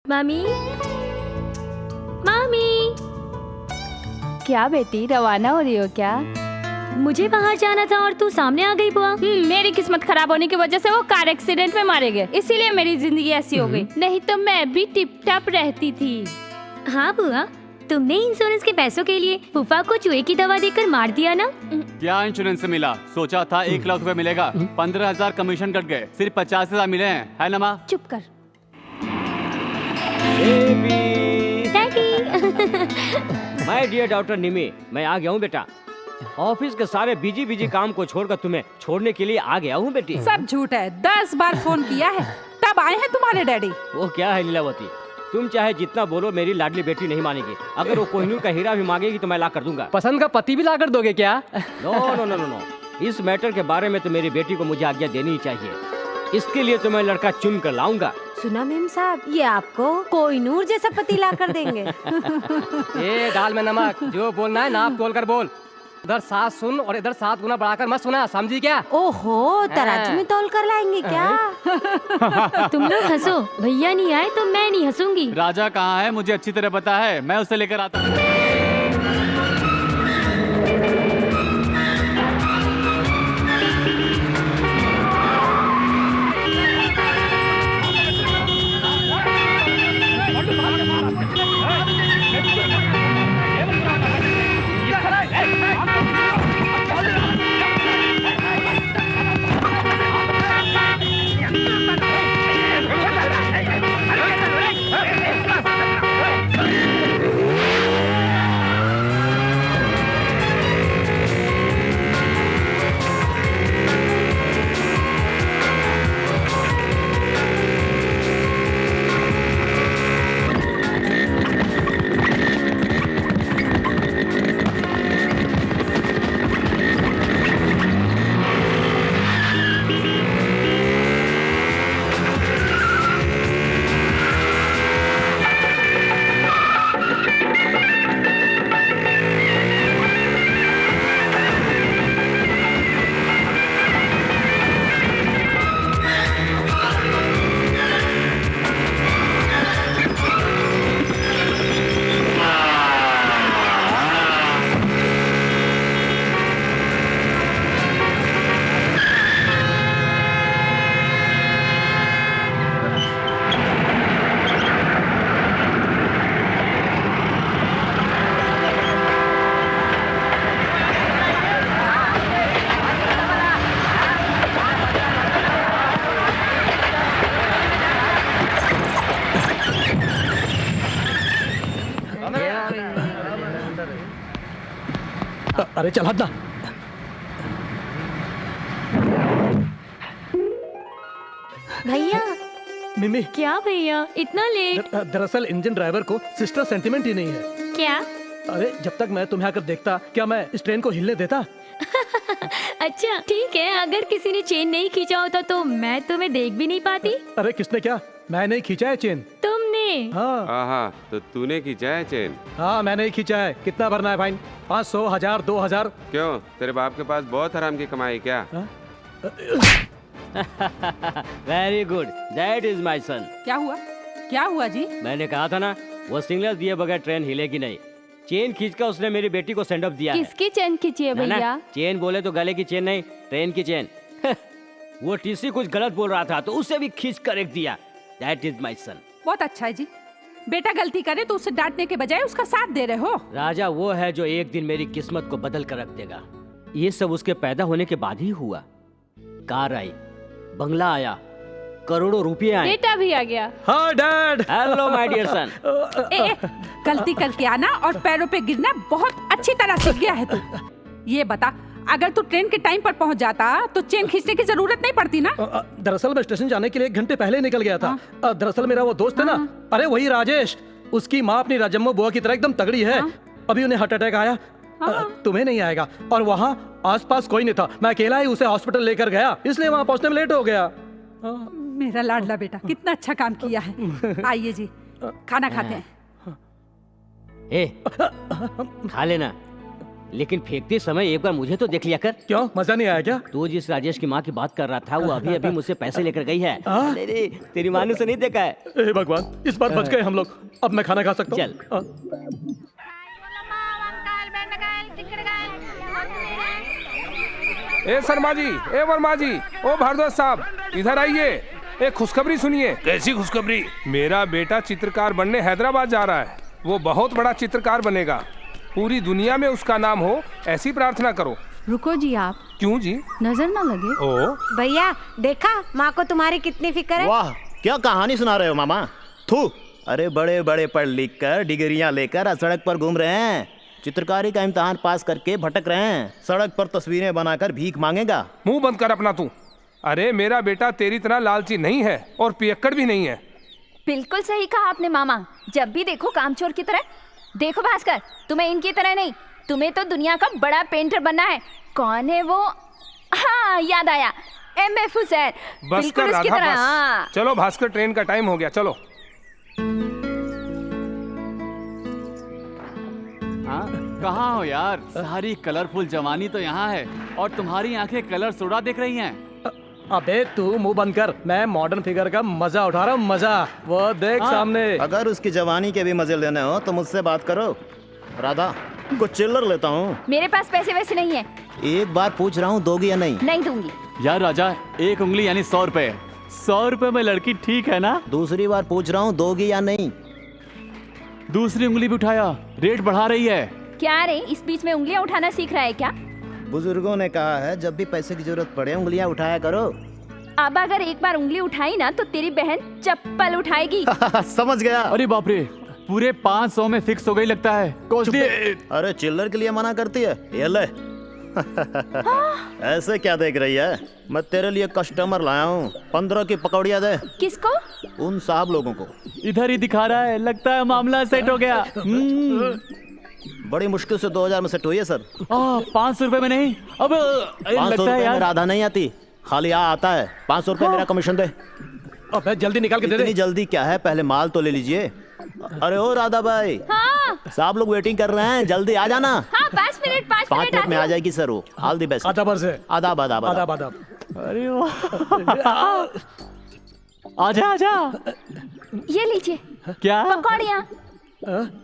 मामी, मामी। क्या बेटी, रवाना हो रही हो क्या? मुझे बाहर जाना था और तू सामने आ गई बुआ। मेरी किस्मत खराब होने की वजह से वो कार एक्सीडेंट में मारे गए, इसीलिए मेरी जिंदगी ऐसी हो गई। नहीं तो मैं भी टिप टाप रहती थी। हाँ बुआ, तुमने इंश्योरेंस के पैसों के लिए फूफा को चूहे की दवा देकर मार दिया ना। क्या इंश्योरेंस से मिला? सोचा था 1 लाख रुपए मिलेगा, 15,000 कमीशन कट गए, सिर्फ 50,000 मिले हैं, है ना माँ? चुप कर। माय डियर डॉक्टर निमी, मैं आ गया हूँ बेटा। ऑफिस के सारे बिजी काम को छोड़कर तुम्हें छोड़ने के लिए आ गया हूँ बेटी। सब झूठ है, 10 बार फोन किया है तब आए हैं तुम्हारे डैडी। वो क्या है लीलावती, तुम चाहे जितना बोलो मेरी लाडली बेटी नहीं मानेगी। अगर वो कोहिनूर का हीरा भी मांगेगी तो मैं ला कर दूंगा। पसंद का पति भी ला कर दोगे क्या? No no no no no, इस मैटर के बारे में तो मेरी बेटी को मुझे आज्ञा देनी ही चाहिए। इसके लिए तो मैं लड़का चुन कर लाऊंगा। सुना मेम साहब, ये आपको कोहिनूर जैसा पति ला कर देंगे। ए दाल में नमक, जो बोलना है नाप तोल कर बोल। उधर 7 सुन और इधर 7 गुना बढ़ाकर मत सुना, समझी क्या? ओहो, तराजू में तोल कर लाएंगे क्या? तुम लोग हंसो, भैया नहीं आए तो मैं नहीं हंसूंगी। राजा कहाँ है मुझे अच्छी तरह पता है, मैं उसे लेकर आता हूँ। अरे चल हट ना। भैया। मिमी, क्या भैया इतना लेट? दरअसल इंजन ड्राइवर को सिस्टर सेंटिमेंट ही नहीं है। क्या? अरे जब तक मैं तुम्हें आकर देखता, क्या मैं इस ट्रेन को हिलने देता? अच्छा ठीक है, अगर किसी ने चेन नहीं खींचा होता तो मैं तुम्हें देख भी नहीं पाती। अरे किसने क्या? मैंने ही खींचा है चेन। तुमने? हाँ तो तूने खींचा है चेन? हाँ मैंने ही खींचा है। कितना भरना है फाइन? 500, 1000, 2000? क्यों, तेरे बाप के पास बहुत हराम की कमाई क्या? Very good, that is my son. क्या हुआ जी? मैंने कहा था ना, वो सिग्नल दिए बगैर ट्रेन हिलेगी नहीं। चेन खींचकर उसने मेरी बेटी को सेंड ऑफ दिया है। किसकी चेन खींची है भैया? चेन बोले तो गले की चेन नहीं, ट्रेन की चेन। वो टीसी कुछ गलत बोल रहा था तो उसे भी खींच कर रख दिया। That is my son. बहुत अच्छा है जी, बेटा गलती करे तो उसे डांटने के बजाय उसका साथ दे रहे हो। राजा वो है जो एक दिन मेरी किस्मत को बदल कर रख देगा। ये सब उसके पैदा होने के बाद ही हुआ। कार आई, बंगला आया, करोड़ों रुपए आए, बेटा भी आ गया। हाँ dad. Hello my dear son. गलती करके आना और पैरों पे गिरना बहुत अच्छी तरह सीख गया है तू। ये बता, अगर तू ट्रेन के टाइम पर पहुंच जाता तो चेन खींचने की जरूरत नहीं पड़ती ना। दरअसल मैं स्टेशन जाने के लिए 1 घंटे पहले निकल गया था। दरअसल मेरा वो दोस्त है ना, अरे वही राजेश, उसकी माँ अपनी राजम्मा बुआ की तरह एकदम तगड़ी है। अभी उन्हें हार्ट अटैक आया। तुम्हें नहीं आएगा। और वहाँ आसपास कोई नहीं था, मैं अकेला ही उसे हॉस्पिटल लेकर गया, इसलिए वहाँ पहुँचने में लेट हो गया। मेरा लाडला बेटा कितना अच्छा काम किया है। आइए जी, खाना खाते हैं। ए, खा लेना। लेकिन फेंकते समय एक बार मुझे तो देख लिया कर। क्यों, मजा नहीं आया क्या? तू जिस राजेश की माँ की बात कर रहा था वो अभी अभी मुझसे पैसे लेकर गई है। अरे तेरी माँ ने उसे नहीं देखा है। हे भगवान, इस बार बच गए हम लोग। अब मैं खाना खा सकता हूँ? चल। ए शर्मा जी, ए वर्मा जी, ओ भारद्वाज साहब, इधर आइए। एक खुशखबरी सुनिए। कैसी खुशखबरी? मेरा बेटा चित्रकार बनने हैदराबाद जा रहा है। वो बहुत बड़ा चित्रकार बनेगा। पूरी दुनिया में उसका नाम हो, ऐसी प्रार्थना करो। रुको जी आप, क्यों जी? नजर ना लगे। ओ भैया देखा माँ को तुम्हारी कितनी फिक्र है। वाह, क्या कहानी सुना रहे हो मामा। थू, अरे बड़े बड़े पढ़ लिख कर डिग्रियां लेकर सड़क पर घूम रहे हैं। चित्रकारी का इम्तिहान पास करके भटक रहे हैं। सड़क पर तस्वीरें बनाकर भीख मांगेगा। मुंह बंद कर अपना तू। अरे मेरा बेटा तेरी तरह लालची नहीं है और पियक्कड़ भी नहीं है। बिल्कुल सही कहा आपने मामा। जब भी देखो कामचोर की तरह। देखो भास्कर, तुम्हें इनकी तरह नहीं, तुम्हें तो दुनिया का बड़ा पेंटर बनना है। कौन है वो? हाँ याद आया, MF हुसैन। बस बिल्कुल कर उसकी राधा, तरह। बस। हाँ। चलो भास्कर, ट्रेन का टाइम हो गया, चलो। हाँ, कहाँ हो यार? सारी कलरफुल जवानी तो यहाँ है और तुम्हारी आंखें कलर सोडा देख रही हैं। अबे तू मुंह बंद कर। मैं मॉडर्न फिगर का मजा उठा रहा हूँ। मजा वो देख सामने। अगर उसकी जवानी के भी मजे लेने हो तो मुझसे बात करो। राधा, कुछ चिल्लर लेता हूँ। मेरे पास पैसे वैसे नहीं है। एक बार पूछ रहा हूँ, दोगी या नहीं? नहीं दूंगी। यार राजा, 1 उंगली यानी 100 रुपए। 100 रुपए में लड़की ठीक है ना? दूसरी बार पूछ रहा हूँ, दोगी या नहीं? दूसरी उंगली भी उठाया, रेट बढ़ा रही है। क्या रे, इस बीच में उंगलियां उठाना सीख रहा है क्या? बुजुर्गों ने कहा है जब भी पैसे की जरूरत पड़े उंगलियां उठाया करो। अब अगर एक बार उंगली उठाई ना तो तेरी बहन चप्पल उठाएगी। समझ गया। अरे बाप रे, पूरे 500 में फिक्स हो गई लगता है। कॉस्टली। अरे चिल्लर के लिए मना करती है, ये ले। ऐसे क्या देख रही है? मैं तेरे लिए कस्टमर लाया हूँ। 15 की पकौड़ियाँ दे। किसको? उन साहब लोगों को। इधर ही दिखा रहा है, लगता है मामला सेट हो गया। बड़ी मुश्किल से 2000 में सेट हुई है सर। 500 रुपए में नहीं। अब 500 लगता है रुपए में यार। राधा नहीं आती, खाली आता है। 500 रुपए मेरा कमीशन दे। अबे जल्दी निकाल के दे इतनी दे। जल्दी क्या है, पहले माल तो ले लीजिए। अरे ओ राधा भाई, हाँ साहब लोग वेटिंग कर रहे हैं, जल्दी आ जाना। हाँ 5 मिनट 5 5 मिनट मिनट में आ जाएगी सर वो। All the best. आधा से आदाब आदाब आधा आदाब। आधा। अरे वाह। आजा आजा। ये लीजिए क्या? पकौड़ियाँ।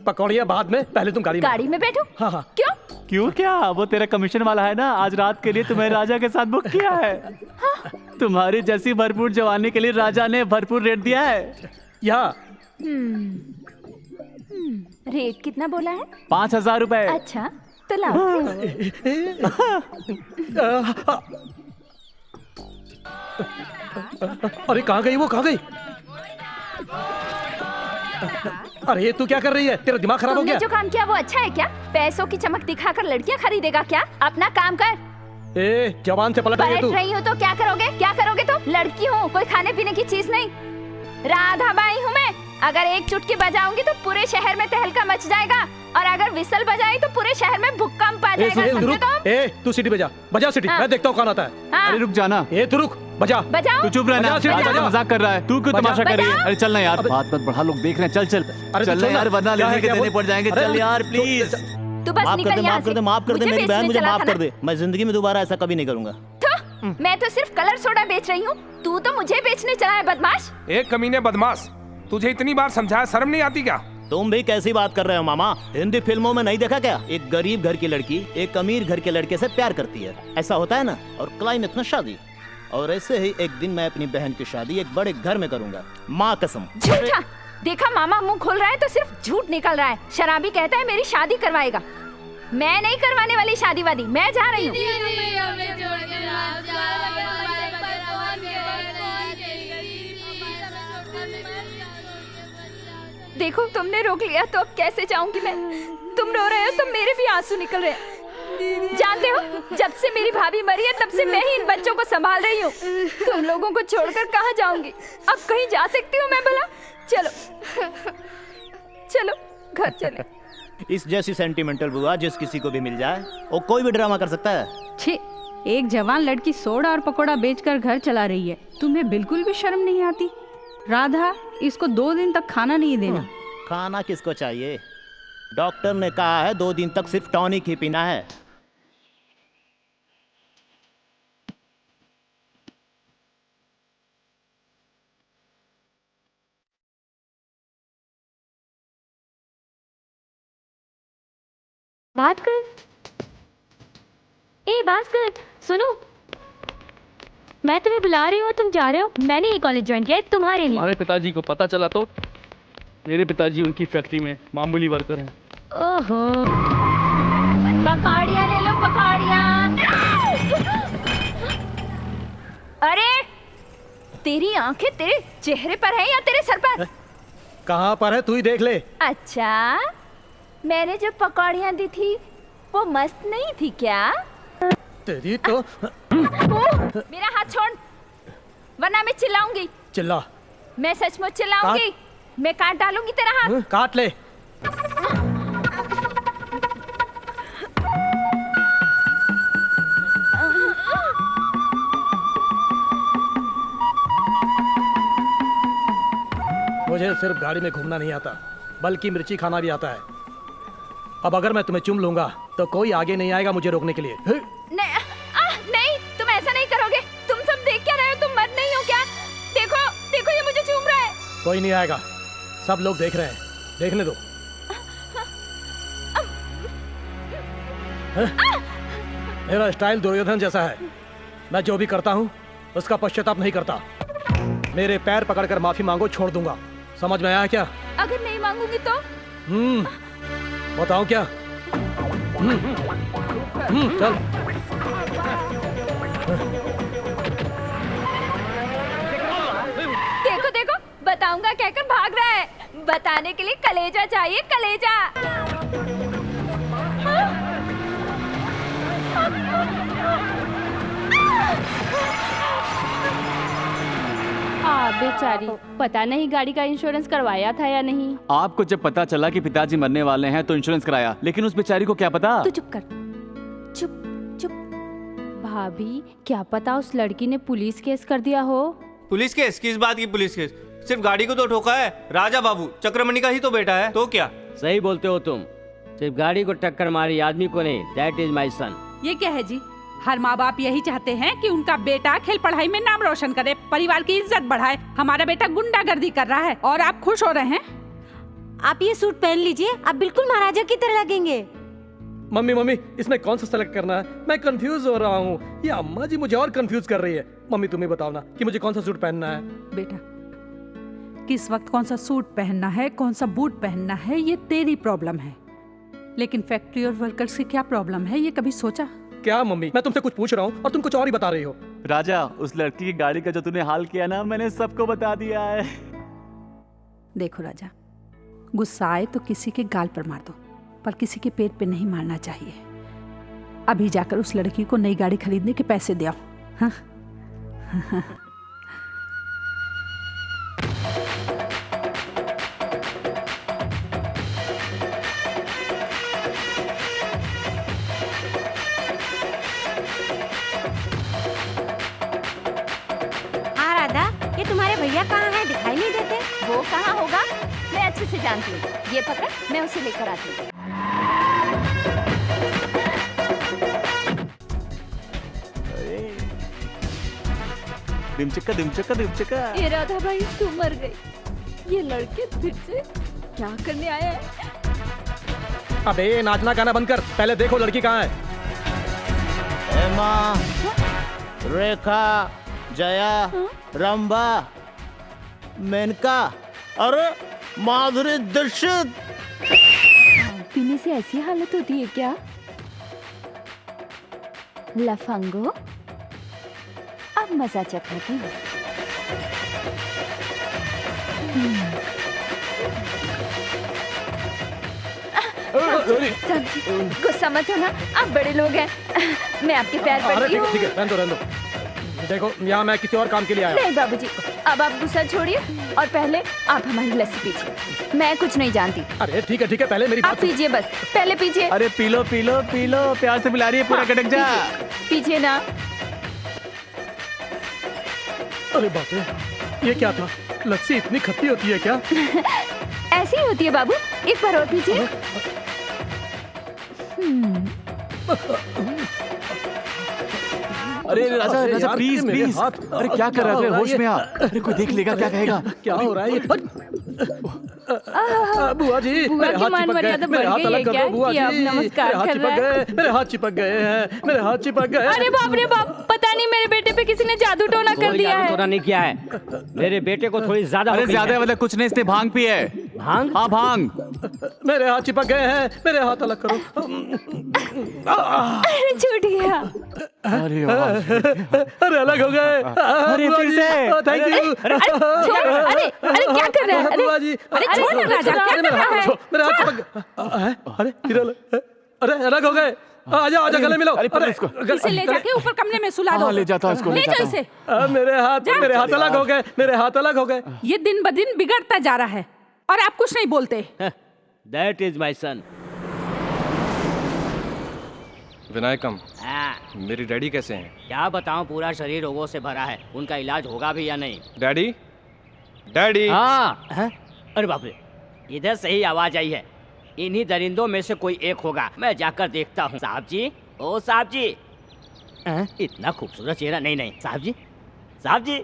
पकौड़ियाँ बाद में, पहले तुम गाड़ी में बैठो। हाँ हाँ। क्यों? क्यों क्या? वो तेरा कमीशन वाला है ना, आज रात के लिए तुम्हें राजा के साथ बुक किया है। तुम्हारी जैसी भरपूर जवानी के लिए राजा ने भरपूर रेट दिया है। यहाँ रेट कितना बोला है? 5000 रुपए। अच्छा तो लाओ। अरे कहाँ गई वो, कहाँ गई? अरे ये तू क्या कर रही है? तेरा दिमाग खराब हो तुमने गया? जो काम किया वो अच्छा है क्या? पैसों की चमक दिखाकर लड़कियां खरीदेगा क्या? अपना काम कर। ए जवान से पलट रही है बैठ तू। रही हो तो क्या करोगे? क्या करोगे? तो लड़की हूँ, कोई खाने पीने की चीज नहीं। राधा बाई हूँ मैं। अगर एक चुटकी बजाऊंगी तो पूरे शहर में तहलका मच जाएगा और अगर विसल बजाई तो पूरे शहर में भूकंप आ जाएगा। समझे तुम? तू सीटी बजा, बजा सीटी। हाँ। मैं देखता हूँ कौन आता है। हाँ। अरे रुक जाना। तू रुक, बजा। बजाओ। तू चुप रहना। बजा, सीटी राजा बजा। तो मजाक कर रहा है, तू क्यों बजा। तमाशा कर रही है? बजा। अरे चलना यार, बात मत बढ़ा, लोग देख रहे हैं। चल चल। अरे चल यार, वरना क्या है, लेने के क्या देने वो? पड़ जाएंगे। अरे चल यार तू- प्लीज। तू बस माफ कर निकल दे, यहाँ माफ कर से। दे, माफ कर दे मेरी बहन, मुझे माफ कर दे। दे। मैं जिंदगी में दोबारा ऐसा कभी नहीं करूंगा। मैं तो सिर्फ कलर सोडा बेच रही हूँ, तू तो मुझे बेचने चला है बदमाश। एक कमीने बदमाश, तुझे इतनी बार समझाया, शर्म नहीं आती क्या? तुम भी कैसी बात कर रहे हो मामा? हिंदी फिल्मों में नहीं देखा क्या? एक गरीब घर की लड़की एक अमीर घर के लड़के से प्यार करती है, ऐसा होता है ना, और क्लाइमेक्स में शादी। और ऐसे ही एक दिन मैं अपनी बहन की शादी एक बड़े घर में करूंगा, माँ कसम। झूठा। देखा मामा मुंह खोल रहा है तो सिर्फ झूठ निकल रहा है। शराबी कहता है मेरी शादी करवाएगा। मैं नहीं करवाने वाली शादी वादी, मैं जा रही हूँ। देखो तुमने रोक लिया तो अब कैसे जाऊंगी मैं? तुम रो रहे हो तो मेरे भी आंसू निकल रहे हैं। जानते हो, जब से मेरी भाभी मरी है तब से मैं ही इन बच्चों को संभाल रही हूँ। तुम लोगों को छोड़कर कहाँ जाऊंगी? अब कहीं जा सकती हूँ मैं भला? चलो चलो घर चले। इस जैसी सेंटिमेंटल बुआ जिस किसी को भी मिल जाए वो कोई भी ड्रामा कर सकता है। छी, एक जवान लड़की सोडा और पकोड़ा बेचकर घर चला रही है। तुम्हें बिल्कुल भी शर्म नहीं आती? राधा, इसको 2 दिन तक खाना नहीं देना। खाना किसको चाहिए? डॉक्टर ने कहा है 2 दिन तक सिर्फ टॉनिक ही पीना है। बात कर। ए भास्कर, सुनो, मैं तुम्हें बुला रही हूँ, तुम जा रहे हो। मैंने ये कॉलेज ज्वाइन किया है तुम्हारे लिए। हमारे पिताजी को पता चला तो? मेरे पिताजी उनकी फैक्ट्री में मामूली वर्कर हैं। ओहो, पकौड़ियाँ ले लो, पकौड़ियाँ। अरे तेरी आंखें तेरे चेहरे पर है या तेरे सर पर? कहाँ पर है तू ही देख ले। अच्छा, मैंने जो पकौड़ियाँ दी थी वो मस्त नहीं थी क्या? तेरी तो मेरा हाथ छोड़, वरना मैं चिल्लाऊंगी। चिल्ला। मैं सचमुच चिल्लाऊंगी। मैं काट डालूंगी तेरा हाथ। काट ले। मुझे सिर्फ गाड़ी में घूमना नहीं आता, बल्कि मिर्ची खाना भी आता है। अब अगर मैं तुम्हें चुम लूंगा तो कोई आगे नहीं आएगा मुझे रोकने के लिए। नहीं, तुम ऐसा नहीं करोगे। तुम सब देख क्या रहे हो? तुम मर्द नहीं हो क्या? देखो, देखो, ये मुझे चूम रहा है। कोई नहीं आएगा, सब लोग देख रहे हैं, देखने दो। मेरा स्टाइल दुर्योधन जैसा है। मैं जो भी करता हूँ उसका पश्चाताप नहीं करता। मेरे पैर पकड़कर माफी मांगो, छोड़ दूंगा। समझ में आया क्या? अगर नहीं मांगूंगी तो? बताओ क्या? चल। देखो देखो, बताऊंगा कहकर भाग रहा है। बताने के लिए कलेजा चाहिए, कलेजा। बेचारी, पता नहीं गाड़ी का इंश्योरेंस करवाया था या नहीं। आपको जब पता चला कि पिताजी मरने वाले हैं तो इंश्योरेंस कराया, लेकिन उस बेचारी को क्या पता? तू चुप कर, चुप चुप। भाभी, क्या पता उस लड़की ने पुलिस केस कर दिया हो। Police case? किस बात की पुलिस केस? सिर्फ गाड़ी को तो ठोका है। राजा बाबू चक्रमणि का ही तो बेटा है, तो क्या? सही बोलते हो तुम। सिर्फ गाड़ी को टक्कर मारी, आदमी को नहीं। दैट इज माई सन। ये क्या है जी? हर माँ बाप यही चाहते हैं कि उनका बेटा खेल पढ़ाई में नाम रोशन करे, परिवार की इज्जत बढ़ाए। हमारा बेटा गुंडागर्दी कर रहा है और आप खुश हो रहे हैं। आप ये सूट पहन लीजिए, आप बिल्कुल महाराजा की तरह लगेंगे। मम्मी, इसमें कौन सा सेलेक्ट करना है? मैं कंफ्यूज हो रहा हूँ। ये अम्मा जी मुझे और कंफ्यूज कर रही है। मम्मी तुम्हें बताओ ना कि मुझे कौन सा सूट पहनना है। बेटा, किस वक्त कौन सा सूट पहनना है, कौन सा बूट पहनना है, ये तेरी प्रॉब्लम है। लेकिन फैक्ट्री और वर्कर्स की क्या प्रॉब्लम है, ये कभी सोचा? क्या मम्मी, मैं तुमसे कुछ पूछ रहा हूँ और तुम कुछ और ही बता रही हो। राजा, उस लड़की की गाड़ी का जो तूने हाल किया ना, मैंने सबको बता दिया है। देखो राजा, गुस्सा आए तो किसी के गाल पर मार दो, पर किसी के पेट पे नहीं मारना चाहिए। अभी जाकर उस लड़की को नई गाड़ी खरीदने के पैसे दे आओ। हाँ? ये तुम्हारे भैया कहाँ हैं? दिखाई नहीं देते। वो कहाँ होगा, मैं अच्छे से जानती हूँ। ये पकड़, मैं उसे लेकर आती हूँ। दिमचक्का। ये राधा भाई, तू मर गई। ये लड़के फिर से क्या करने आए हैं? अबे नाचना गाना बंद कर, पहले देखो लड़की कहाँ है। हेमा, रेखा, जया, रंभा, मेनका, अरे माधुरी दीक्षित। पीने से ऐसी हालत होती है क्या? लफंगो, अब मजा चखाती हूँ। गुस्सा मत होना, आप बड़े लोग हैं। मैं आपके पैर पड़ती हूँ। ठीक है, रहने दो। देखो, यहाँ मैं किसी और काम के लिए आया। नहीं बाबूजी, अब आप गुस्सा छोड़िए और पहले आप हमारी लस्सी पीजिए। मैं कुछ नहीं जानती। अरे ठीक है, पहले मेरी बात आप पीजिए, बस पहले पीजिए। अरे पी लो, प्यार से पिला रही है, पूरा कटक जा। पीजिए ना। अरे बाप रे, ये क्या था? लस्सी इतनी खट्टी होती है क्या? ऐसी ही होती है बाबू, एक बार और पीजिए। अरे राजा अरे राजा यार, प्लीज मेरे प्लीज, हाथ- अरे क्या कर रहा है? क्या हो होश रहा में आ। है? अरे कोई देख लेगा, क्या कहेगा? क्या हो रहा है ये? बुआ जी, बुआ मेरे की हाथ मान चिपक मर्यादा गए, मेरे बढ़ हाथ गई अलग है कर क्या दो बुआ कि आप जी, नमस्कार मेरे हाथ कर चिपक रहे हैं? गए, मेरे हाथ चिपक गए हैं, मेरे हाथ चिपक गए। अरे बाप रे बाप, पता नहीं मेरे बेटे पे किसी ने जादू टोना कर कोई दिया जादू है। टोना नहीं किया है। मेरे बेटे को थोड़ी ज्यादा अरे हो गई ज्यादा है। मतलब कुछ नहीं, इसने भांग पी है। भांग? हाँ भांग। मेरे हाथ चिपक गए हैं, मेरे हाथ अलग करो। अरे छूट गया। अरे वाह। अरे अलग हो गए। अरे बुआ फिर जी, से। Thank you. अरे क्या कर रहा है? बुआ जी, अरे छोड़ ना राजा, क्या कर रहा है? मेरे हाथ चिपक। अरे फिर अरे अलग हो गए। आजा आजा, गले मिलो। अरे पकड़ इसको। इसे ले जाके ऊपर कमरे में सुला दो। हाँ ले जाता हूँ इसको, ले ले जाता जाओ हूँ। इसे। मेरे हाथ अलग हो गए, मेरे हाथ अलग हो गए। ये दिन ब दिन बिगड़ता जा रहा है और आप कुछ नहीं बोलते। दैट इज माई सन। विनायकम, मेरी डैडी कैसे हैं? क्या बताऊं, पूरा शरीर रोगों से भरा है। उनका इलाज होगा भी या नहीं? Daddy, daddy. हाँ। अरे बाप रे, इधर से ही आवाज आई है। इन्हीं दरिंदों में से कोई एक होगा। मैं जाकर देखता हूँ। साहब जी, ओ साहब जी। इतना खूबसूरत चेहरा। नहीं नहीं, साहब जी, साहब जी,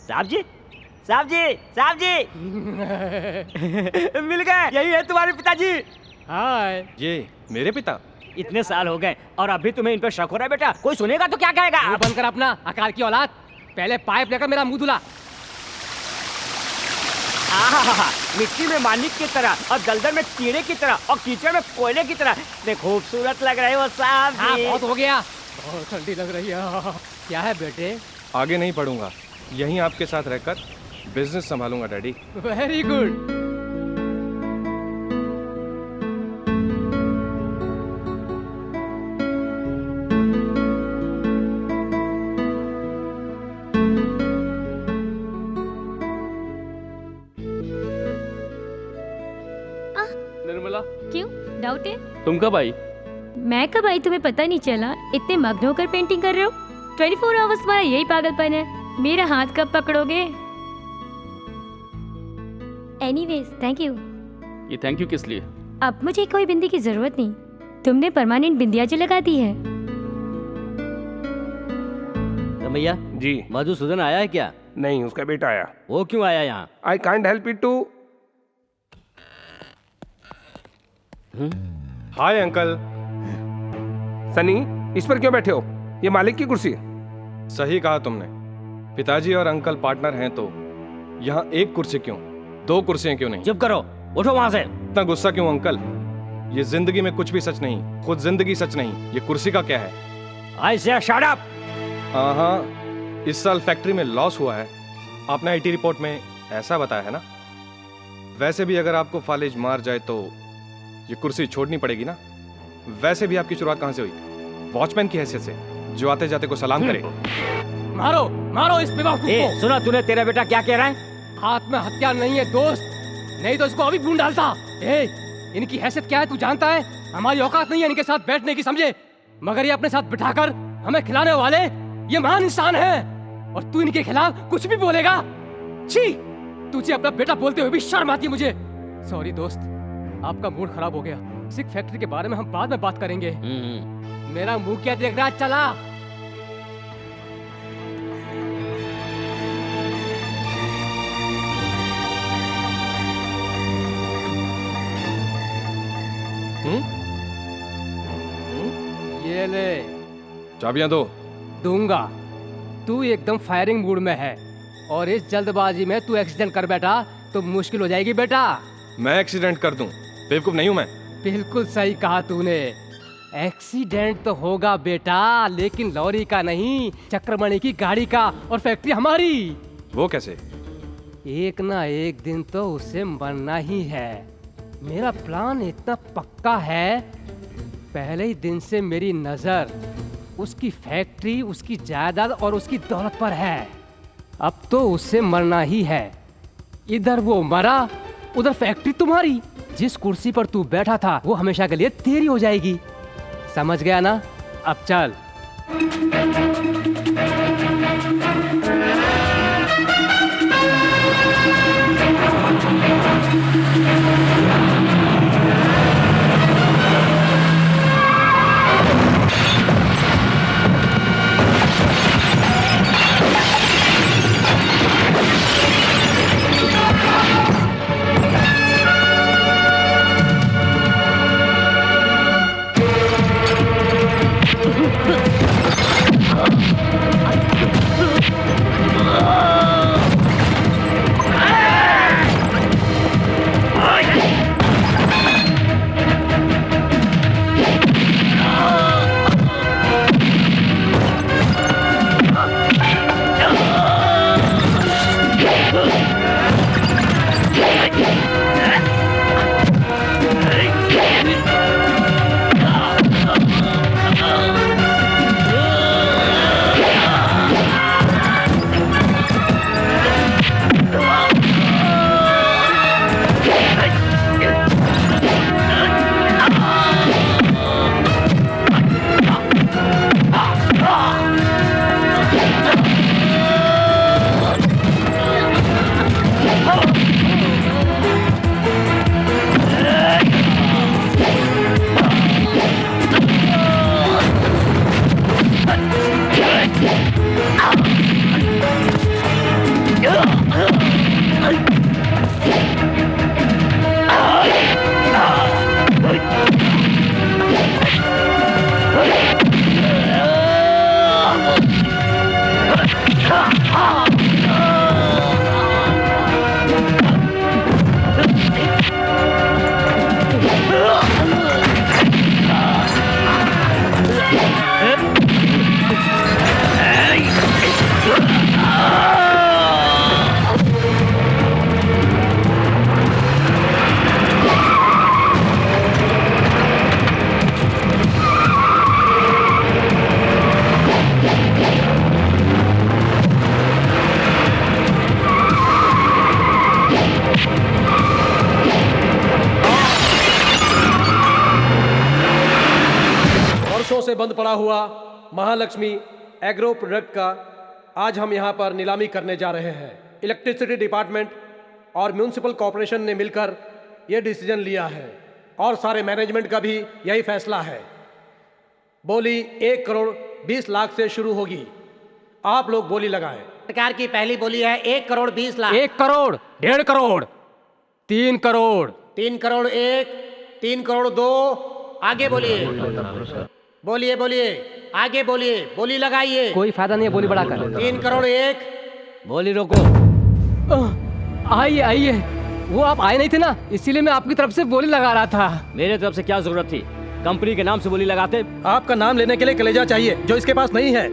साहब जी, साहब जी, साहब जी। मिल गए। यही है तुम्हारे पिताजी। हाय। ये मेरे पिता? इतने साल हो गए और अभी तुम्हें इन पर शक हो रहा है बेटा? कोई सुनेगा तो क्या कहेगा? मुंह बंद कर अपना, अकाल की औलाद। पहले पाइप लेकर मेरा मुंह धुला। आहा, मिट्टी में मानिक की तरह और दलदल में कीड़े की तरह और कीचड़ में कोयले की तरह इतने खूबसूरत लग रहे हो साहब जी। हाँ, बहुत हो गया। बहुत ठंडी लग रही है। क्या है बेटे? आगे नहीं पढ़ूंगा, यहीं आपके साथ रहकर बिजनेस संभालूंगा डैडी। Very good. निर्मला, क्यों डाउट है? तुम कब आई? मैं कब आई तुम्हें पता नहीं चला? इतने मग्न होकर पेंटिंग कर रहे हो। 24 आवर्स तुम्हारा यही पागलपन है। मेरा हाथ कब पकड़ोगे? Anyways, thank you. ये थैंक यू किस लिए? अब मुझे कोई बिंदी की जरूरत नहीं। तुमने परमानेंट बिंदिया जो लगा दी है। रमैया जी, मधुसूदन आया है क्या? नहीं, उसका बेटा आया। वो क्यों आया यहाँ? I can't help it to. Hi uncle. Sunny, इस पर क्यों बैठे हो? ये मालिक की कुर्सी है। सही कहा तुमने। पिताजी और अंकल पार्टनर हैं तो यहाँ एक कुर्सी क्यों, दो कुर्सियां क्यों नहीं? चुप करो, उठो वहां से। इतना गुस्सा क्यों अंकल? ये जिंदगी में कुछ भी सच नहीं, खुद जिंदगी सच नहीं। ये कुर्सी का क्या है? आई से शट अप। हाँ, इस साल फैक्ट्री में लॉस हुआ है। आपने आईटी रिपोर्ट में ऐसा बताया है ना। वैसे भी अगर आपको फालिज मार जाए तो ये कुर्सी छोड़नी पड़ेगी ना। वैसे भी आपकी शुरुआत कहाँ से हुई? वॉचमैन की हैसियत से, जो आते जाते को सलाम करे। मारो मारो इस बेवकूफ को। सुना तूने, तेरा बेटा क्या कह रहा है? हाथ में हथियार नहीं है दोस्त, नहीं तो इसको अभी भून डालता। इनकी हैसियत क्या है तू जानता है? हमारी औकात नहीं है इनके साथ बैठने की, समझे? मगर ये अपने साथ बिठाकर हमें खिलाने वाले ये महान इंसान हैं और तू इनके खिलाफ कुछ भी बोलेगा? छी, तुझे अपना बेटा बोलते हुए भी शर्म आती है मुझे। सॉरी दोस्त, आपका मूड खराब हो गया। सिक फैक्ट्री के बारे में हम बाद में बात करेंगे। मेरा मुंह क्या देख रहा है? चला। ये ले, चाबियां दो। दूंगा। तू एकदम फायरिंग मूड में है और इस जल्दबाजी में तू एक्सीडेंट कर बैठा तो मुश्किल हो जाएगी बेटा। मैं एक्सीडेंट कर दूं? बेवकूफ नहीं हूं मैं। बिल्कुल सही कहा तूने। एक्सीडेंट तो होगा बेटा, लेकिन लॉरी का नहीं, चक्रमणि की गाड़ी का, और फैक्ट्री हमारी। वो कैसे? एक ना एक दिन तो उसे मरना ही है। मेरा प्लान इतना पक्का है, पहले ही दिन से मेरी नजर उसकी फैक्ट्री, उसकी जायदाद और उसकी दौलत पर है। अब तो उसे मरना ही है। इधर वो मरा, उधर फैक्ट्री तुम्हारी। जिस कुर्सी पर तू बैठा था वो हमेशा के लिए तेरी हो जाएगी। समझ गया ना? अब चल। वर्षों से बंद पड़ा हुआ महालक्ष्मी एग्रो प्रोडक्ट का आज हम यहाँ पर नीलामी करने जा रहे हैं। इलेक्ट्रिसिटी डिपार्टमेंट और म्यूनिसिपल कॉरपोरेशन ने मिलकर ये डिसीजन लिया है और सारे मैनेजमेंट का भी यही फैसला है। बोली 1 करोड़ 20 लाख से शुरू होगी। आप लोग बोली लगाएं। सरकार की पहली बोली है 1 करोड़ 20 लाख। 1 करोड़, 1.5 करोड़, 3 करोड़, 3 करोड़ 1, 3 करोड़ 2। आगे बोलिए, बोलिए बोलिए, आगे बोलिए, बोली लगाइए। कोई फायदा नहीं है बोली बढ़ाकर। 3 करोड़ 1। बोली रोको। आइए आइए, वो आप आए नहीं थे ना, इसीलिए मैं आपकी तरफ से बोली लगा रहा था। मेरे तरफ से क्या जरूरत थी? कंपनी के नाम से बोली लगाते। आपका नाम लेने के लिए कलेजा चाहिए जो इसके पास नहीं है।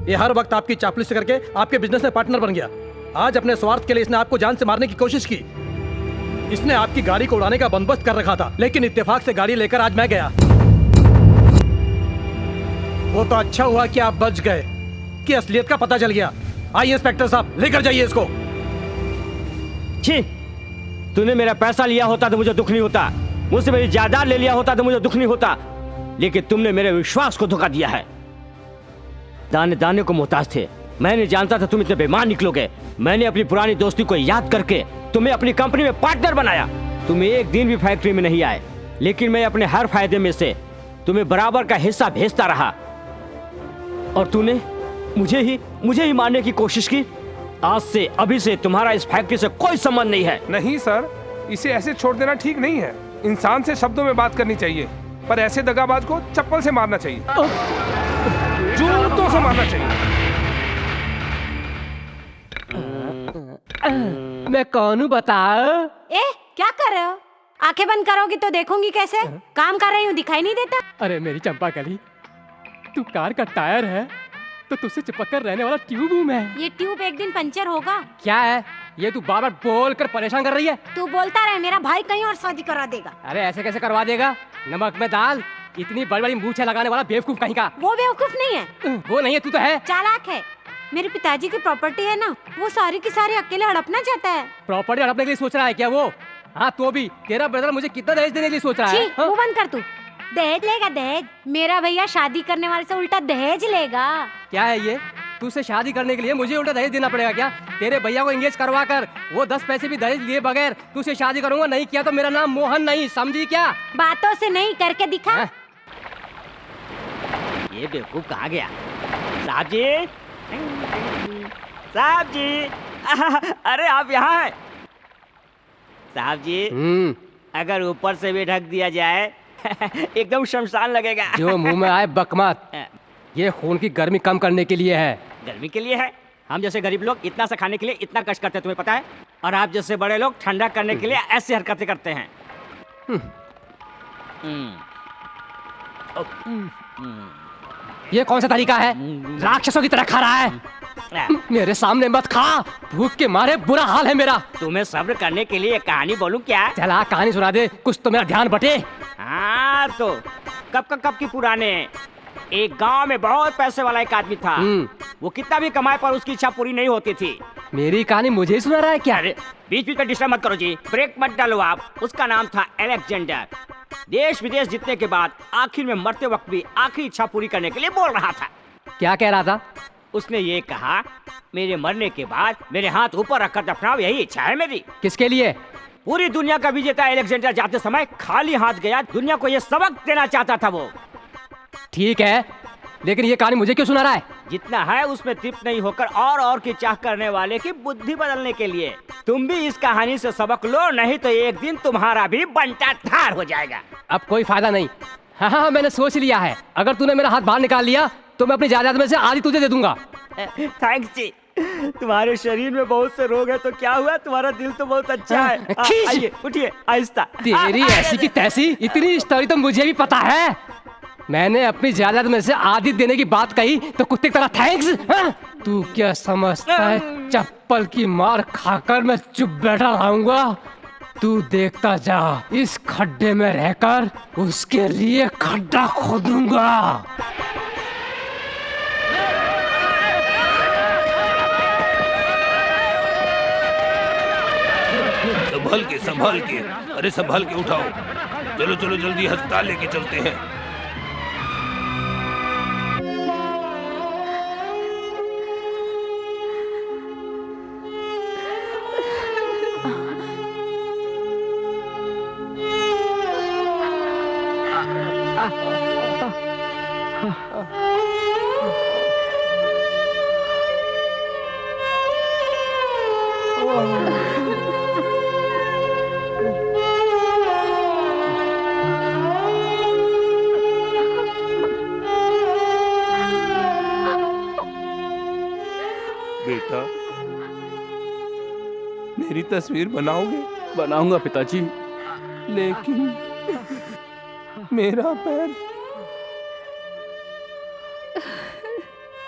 ये हर वक्त आपकी चापलूसी करके आपके बिजनेस में पार्टनर बन गया। आज अपने स्वार्थ के लिए इसने आपको जान से मारने की कोशिश की। इसने आपकी गाड़ी को उड़ाने का बंदोबस्त कर रखा था, लेकिन इत्तेफाक से गाड़ी लेकर आज मैं गया। वो तो अच्छा हुआ कि आप बच गए, कि असलियत का पता चल गया। आइए इंस्पेक्टर साहब, लेकर जाइए इसको। छी, तूने मेरा पैसा लिया होता तो मुझे दुख नहीं होता, मुझसे मेरी जायदाद ले लिया होता तो मुझे दुख नहीं होता, लेकिन तुमने मेरे विश्वास को धोखा दिया है। दाने दाने को मोहताज थे। मैं नहीं जानता था तुम इतने बेईमान निकलोगे। मैंने अपनी पुरानी दोस्ती को याद करके तुम्हें अपनी कंपनी में पार्टनर बनाया। तुम एक दिन भी फैक्ट्री में नहीं आए, लेकिन मैं अपने हर फायदे में से तुम्हें बराबर का हिस्सा भेजता रहा, और तूने मुझे ही मारने की कोशिश की। आज से अभी से तुम्हारा इस फैक्ट्री से कोई संबंध नहीं है। नहीं सर, इसे ऐसे छोड़ देना ठीक नहीं है। इंसान से शब्दों में बात करनी चाहिए, पर ऐसे दगाबाज को चप्पल से मारना चाहिए, जूतों से मारना चाहिए। मैं कौन हूँ बता? क्या कर रहे हो? आंखें बंद करोगी तो देखूंगी कैसे? काम कर रही हूँ, दिखाई नहीं देता? अरे मेरी चंपा कली, तू कार का टायर है तो तुझसे चिपक कर रहने वाला ट्यूब हूँ मैं। ये ट्यूब एक दिन पंचर होगा। क्या है ये? तू बार बार बोल कर परेशान कर रही है। तू बोलता रहे, मेरा भाई कहीं और शादी करा देगा। अरे ऐसे कैसे करवा देगा? नमक में दाल, इतनी बड़ी बड़ी मूछें लगाने वाला बेवकूफ कहीं का। वो बेवकूफ नहीं है। वो नहीं है, तू तो है। चालाक है। मेरे पिताजी की प्रॉपर्टी है ना, वो सारी की सारी अकेले हड़पना चाहता है। प्रॉपर्टी हड़पने के लिए सोच रहा है क्या वो? हाँ तो भी तेरा ब्रदर मुझे कितना दहेज देने के लिए सोच रहा है? वो बंद कर तू। दहेज लेगा दहेज? मेरा भैया शादी करने वाले से उल्टा दहेज लेगा। क्या है ये? तुझसे शादी करने के लिए मुझे उल्टा दहेज देना पड़ेगा क्या? तेरे भैया को एंगेज करवा कर वो 10 पैसे भी दहेज लिए बगैर तुझसे शादी करूंगा। नहीं किया तो मेरा नाम मोहन नहीं, समझी क्या? बातों से नहीं, करके दिखा। ये बेवकूफ कहाँ गया? साहब जी, साहब जी, अरे आप यहाँ हैं? साहब जी, अगर ऊपर से भी ढक दिया जाए एकदम शमशान लगेगा। जो मुंह में आए बकमत। ये खून की गर्मी कम करने के लिए है। गर्मी के लिए है? हम जैसे गरीब लोग इतना सा खाने के लिए इतना कष्ट करते हैं, तुम्हें पता है? और आप जैसे बड़े लोग ठंडा करने के लिए ऐसी हरकतें करते हैं। ये कौन सा तरीका है? राक्षसों की तरह खा रहा है। मेरे सामने मत खा, भूख के मारे बुरा हाल है मेरा। तुम्हें सब्र करने के लिए एक कहानी बोलूं क्या? चला कहानी सुना दे, कुछ तो मेरा ध्यान बटे। हाँ तो कब की पुराने एक गांव में बहुत पैसे वाला एक आदमी था। वो कितना भी कमाए पर उसकी इच्छा पूरी नहीं होती थी। मेरी कहानी मुझे ही सुना रहा है क्या? बीच बीच में डिस्टर्ब मत करो जी, ब्रेक मत डालो आप। उसका नाम था अलेक्जेंडर। देश विदेश जीतने के बाद आखिर में मरते वक्त भी आखिरी इच्छा पूरी करने के लिए बोल रहा था। क्या कह रहा था? उसने ये कहा, मेरे मरने के बाद मेरे हाथ ऊपर रखकर दफनाओ, यही इच्छा है मेरी। किसके लिए? पूरी दुनिया का विजेता अलेक्जेंडर जाते समय खाली हाथ गया। दुनिया को ये सबक देना चाहता था वो। ठीक है, लेकिन ये कहानी मुझे क्यों सुना रहा है? जितना है उसमें तृप्त नहीं होकर और की चाह करने वाले की बुद्धि बदलने के लिए। तुम भी इस कहानी से सबक लो, नहीं तो एक दिन तुम्हारा भी बंटा धार हो जाएगा। अब कोई फायदा नहीं। हाँ, मैंने सोच लिया है। अगर तूने मेरा हाथ बाहर निकाल लिया तो मैं अपनी जायदाद में से आधी तुझे दे दूंगा। थैंक्स जी। तुम्हारे शरीर में बहुत से रोग है तो क्या हुआ, तुम्हारा दिल तो बहुत अच्छा है। आइए उठिए आहिस्ता। तेरी ऐसी की तैसी इतनी स्टोरी तो मुझे भी पता है। मैंने अपनी जायदाद में से आधी देने की बात कही तो कुत्ते की तरह थैंक्स? तू क्या समझता है चप्पल की मार खाकर मैं चुप बैठा रहूंगा? तू देखता जा, इस खड्डे में रहकर उसके लिए खड्डा खोदूंगा। संभाल के, अरे संभाल के उठाओ। चलो चलो जल्दी अस्पताल लेके चलते हैं। बेटा, मेरी तस्वीर बनाओगे? बनाऊंगा पिताजी, लेकिन मेरा पैर।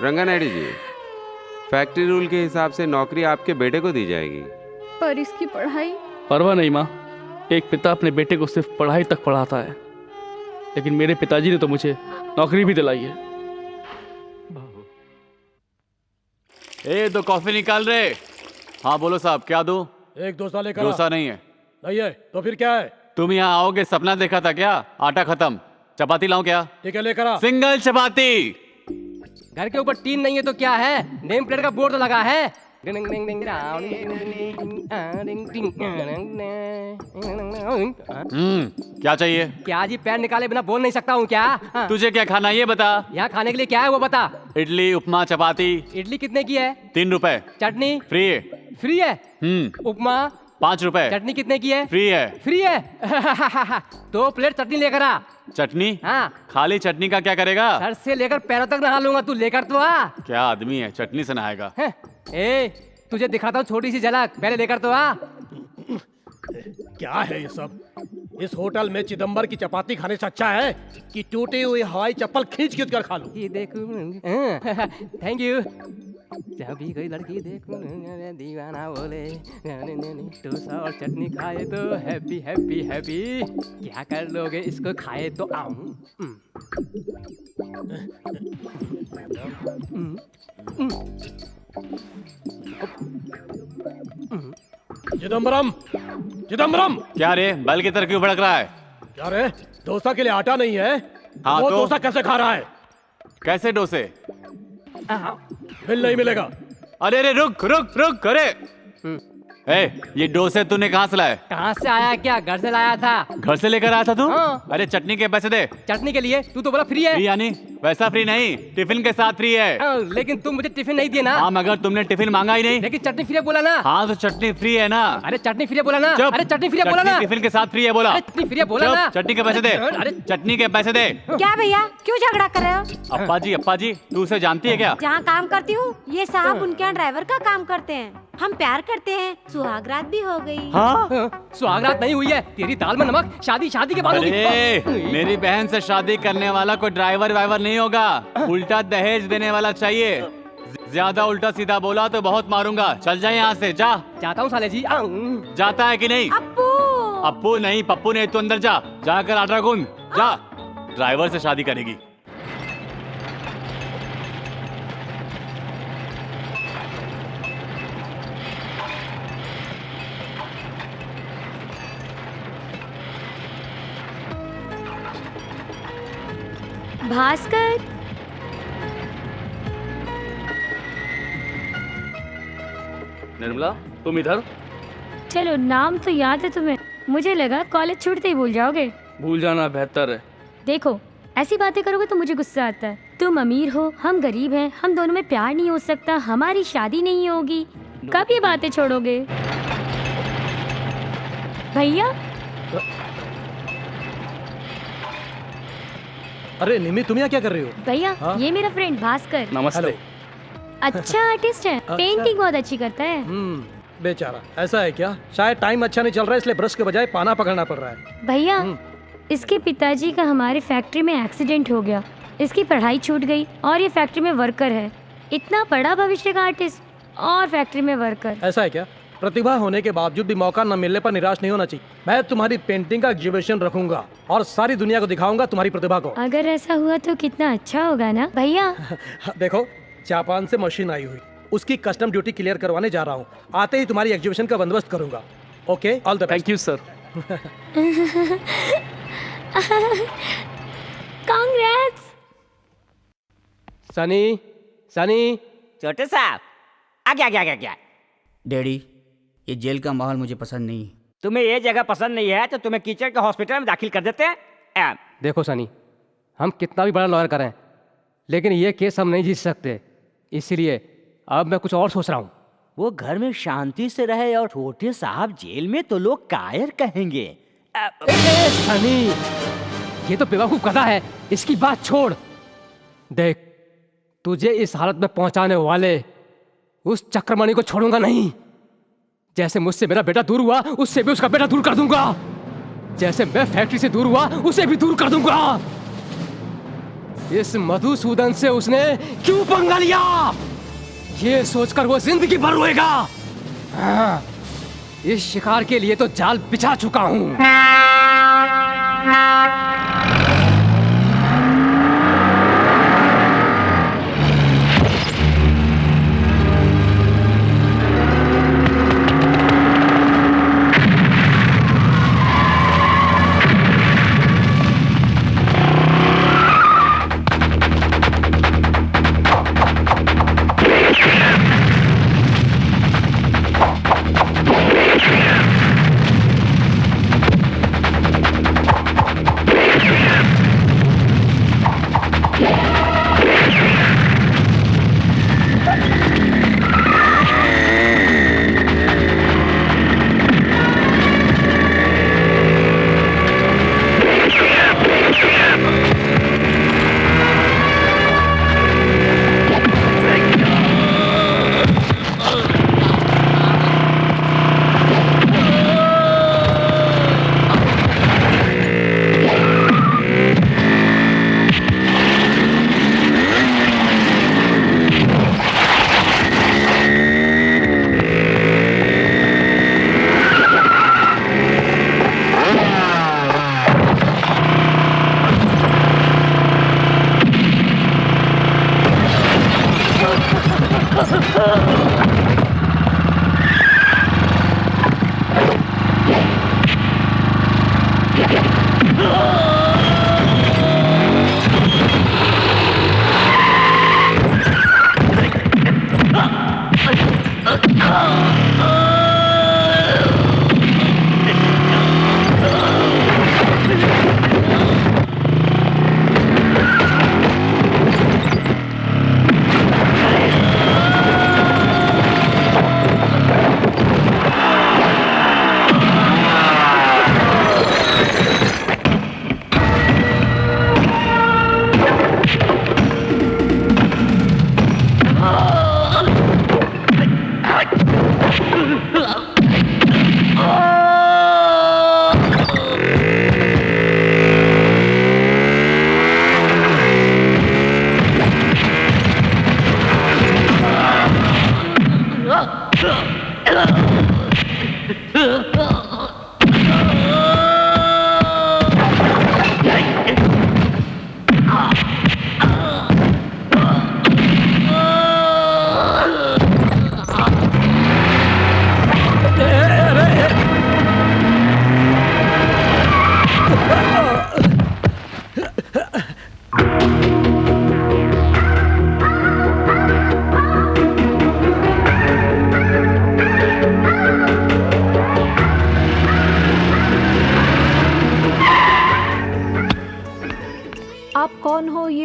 रंगानायडू जी, फैक्ट्री रूल के हिसाब से नौकरी आपके बेटे को दी जाएगी। पर इसकी पढ़ाई? परवाह नहीं माँ, एक पिता अपने बेटे को सिर्फ पढ़ाई तक पढ़ाता है, लेकिन मेरे पिताजी ने तो मुझे नौकरी भी दिलाई है। ए तो कॉफी निकाल रहे। हाँ बोलो साहब, क्या दूं? एक डोसा लेकर। डोसा नहीं है। नहीं है तो फिर क्या है? तुम यहाँ आओगे सपना देखा था क्या? आटा खत्म, चपाती लाऊं क्या? ठीक है लेकर आ। सिंगल चपाती। घर के ऊपर टीन नहीं है तो क्या है, नेम प्लेट का बोर्ड तो लगा है। क्या चाहिए? क्या जी, पैर निकाले बिना बोल नहीं सकता हूँ क्या? तुझे क्या खाना ये बता। यहाँ खाने के लिए क्या है वो बता। इडली, उपमा, चपाती। इडली कितने की है? 3 रुपए। चटनी फ्री है। फ्री है? उपमा 5 रुपए। चटनी कितने की है? फ्री है। फ्री है? 2 प्लेट चटनी लेकर आ। चटनी? हाँ। खाली चटनी का क्या करेगा? सर से लेकर पैरों तक नहा लूंगा, तू लेकर तो आ। क्या आदमी है, चटनी से नहाएगा? ए, तुझे दिखाता हूँ छोटी सी झलक, पहले लेकर तो आ। क्या है ये सब? इस होटल में चिदम्बर की चपाती खाने से अच्छा है कि टूटी हुई हवाई चप्पल खींच खींच कर खा लूं। ये देखो, थैंक यू। जब भी कोई लड़की देखो दीवाना बोले, डोसा और चटनी खाए तो हैप्पी हैप्पी हैप्पी। क्या कर लोगे इसको खाए तो आऊं। चिदम्बरम, चिदम्बरम। क्या रे, बैल की तरह क्यों भड़क रहा है? क्या रे, डोसा के लिए आटा नहीं है? हाँ वो तो? डोसा कैसे खा रहा है? कैसे डोसे? बिल नहीं मिलेगा। अरे रे रुक रुक रुक, अरे ये डोसे तूने कहाँ से लाए? कहाँ से आया क्या? घर से लाया था। घर से लेकर आया था तू? हाँ। अरे चटनी के पैसे दे। चटनी के लिए तू तो बोला फ्री है। फ्री यानी वैसा फ्री नहीं, टिफिन के साथ फ्री है। लेकिन तुम मुझे टिफिन नहीं दिए ना। हाँ मगर तुमने टिफिन मांगा ही नहीं। लेकिन चटनी फ्री बोला ना। हाँ तो चटनी फ्री है ना। अरे चटनी फ्री बोला ना। अरे चटनी फ्री बोला ना। टिफिन के साथ फ्री है बोला। चटनी फ्री बोला ना। चटनी के पैसे दे। अरे चटनी के पैसे दे। क्या भैया, क्यों झगड़ा कर रहे हो? अप्पा जी तू उसे जानती है क्या? जहाँ काम करती हूँ ये साहब उनके यहाँ ड्राइवर का काम करते हैं। हम प्यार करते हैं, सुहागरात भी हो गई। हाँ? सुहागरात नहीं हुई है, तेरी दाल में नमक। शादी के बाद होगी। अरे मेरी बहन से शादी करने वाला कोई ड्राइवर वाइवर नहीं होगा, उल्टा दहेज देने वाला चाहिए। ज्यादा उल्टा सीधा बोला तो बहुत मारूंगा। चल जा यहाँ से, जा। जाता हूँ साले जी। जाता है कि नहीं? अप्पू नहीं, पप्पू नहीं, तू अंदर जा। जाकर आटा गूंद, जा। ड्राइवर से शादी करेगी। भास्कर, निर्मला तुम इधर? चलो, नाम तो याद है तुम्हें। मुझे लगा कॉलेज छूटते ही भूल जाओगे। भूल जाना बेहतर है। देखो, ऐसी बातें करोगे तो मुझे गुस्सा आता है। तुम अमीर हो, हम गरीब हैं, हम दोनों में प्यार नहीं हो सकता, हमारी शादी नहीं होगी। कब ये बातें छोड़ोगे भैया? अरे निमी, तुम यहाँ क्या कर रही हो? भैया, ये मेरा फ्रेंड भास्कर। नमस्ते। अच्छा आर्टिस्ट है, पेंटिंग बहुत अच्छी करता है। बेचारा। ऐसा है क्या? शायद टाइम अच्छा नहीं चल रहा है, इसलिए ब्रश के बजाय पाना पकड़ना पड़ रहा है। भैया, इसके पिताजी का हमारे फैक्ट्री में एक्सीडेंट हो गया, इसकी पढ़ाई छूट गई और ये फैक्ट्री में वर्कर है। इतना बड़ा भविष्य का आर्टिस्ट और फैक्ट्री में वर्कर। ऐसा है क्या? प्रतिभा होने के बावजूद भी मौका न मिलने पर निराश नहीं होना चाहिए। मैं तुम्हारी पेंटिंग का एग्जीबिशन रखूंगा और सारी दुनिया को दिखाऊंगा तुम्हारी प्रतिभा को। अगर ऐसा हुआ तो कितना अच्छा होगा ना भैया। देखो, जापान से मशीन आई हुई, उसकी कस्टम ड्यूटी क्लियर करवाने जा रहा हूँ। आते ही तुम्हारी एग्जीबिशन का बंदोबस्त करूंगा। Okay, all the best. Thank you sir. Congrats. Sunny, Sunny. छोटे साहब, आगे। डैडी, ये जेल का माहौल मुझे पसंद नहीं है। तुम्हें ये जगह पसंद नहीं है तो तुम्हें कीचड़ के हॉस्पिटल में दाखिल कर देते हैं। देखो सनी, हम कितना भी बड़ा लॉयर करें, लेकिन ये केस हम नहीं जीत सकते। इसलिए अब मैं कुछ और सोच रहा हूँ। वो घर में शांति से रहे और छोटे साहब जेल में तो लोग कायर कहेंगे। सनी, ये तो बेवकूफ कथा है, इसकी बात छोड़। देख, तुझे इस हालत में पहुंचाने वाले उस चक्रमणि को छोड़ूंगा नहीं। जैसे मुझसे मेरा बेटा दूर हुआ, उससे भी उसका बेटा दूर कर दूंगा। जैसे मैं फैक्ट्री से दूर हुआ, उसे भी दूर कर दूंगा। इस मधुसूदन से उसने क्यों पंगा लिया, ये सोचकर वो जिंदगी भर रोएगा। हाँ, इस शिकार के लिए तो जाल बिछा चुका हूं।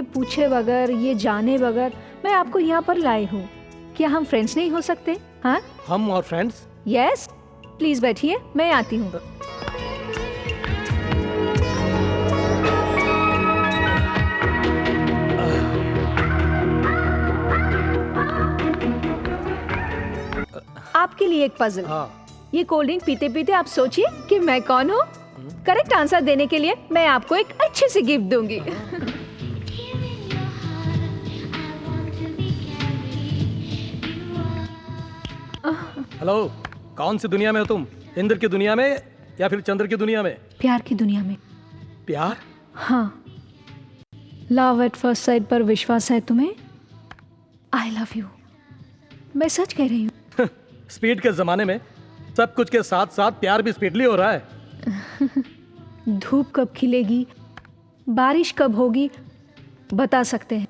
पूछे बगैर, ये जाने बगैर मैं आपको यहाँ पर लाई हूँ। क्या हम फ्रेंड्स नहीं हो सकते? हाँ, हम और फ्रेंड्स? यस, प्लीज बैठिए, मैं आती हूँ। आपके लिए एक पजल। ये कोल्ड ड्रिंक पीते पीते आप सोचिए कि मैं कौन हूँ। करेक्ट आंसर देने के लिए मैं आपको एक अच्छी सी गिफ्ट दूंगी। हेलो, कौन सी दुनिया में हो तुम? इंद्र की दुनिया में या फिर चंद्र की दुनिया में? प्यार की दुनिया में। प्यार? हाँ, लव एट फर्स्ट साइट पर विश्वास है तुम्हें? आई लव यू, मैं सच कह रही हूँ। स्पीड के जमाने में सब कुछ के साथ साथ प्यार भी स्पीडली हो रहा है। धूप कब खिलेगी, बारिश कब होगी बता सकते हैं,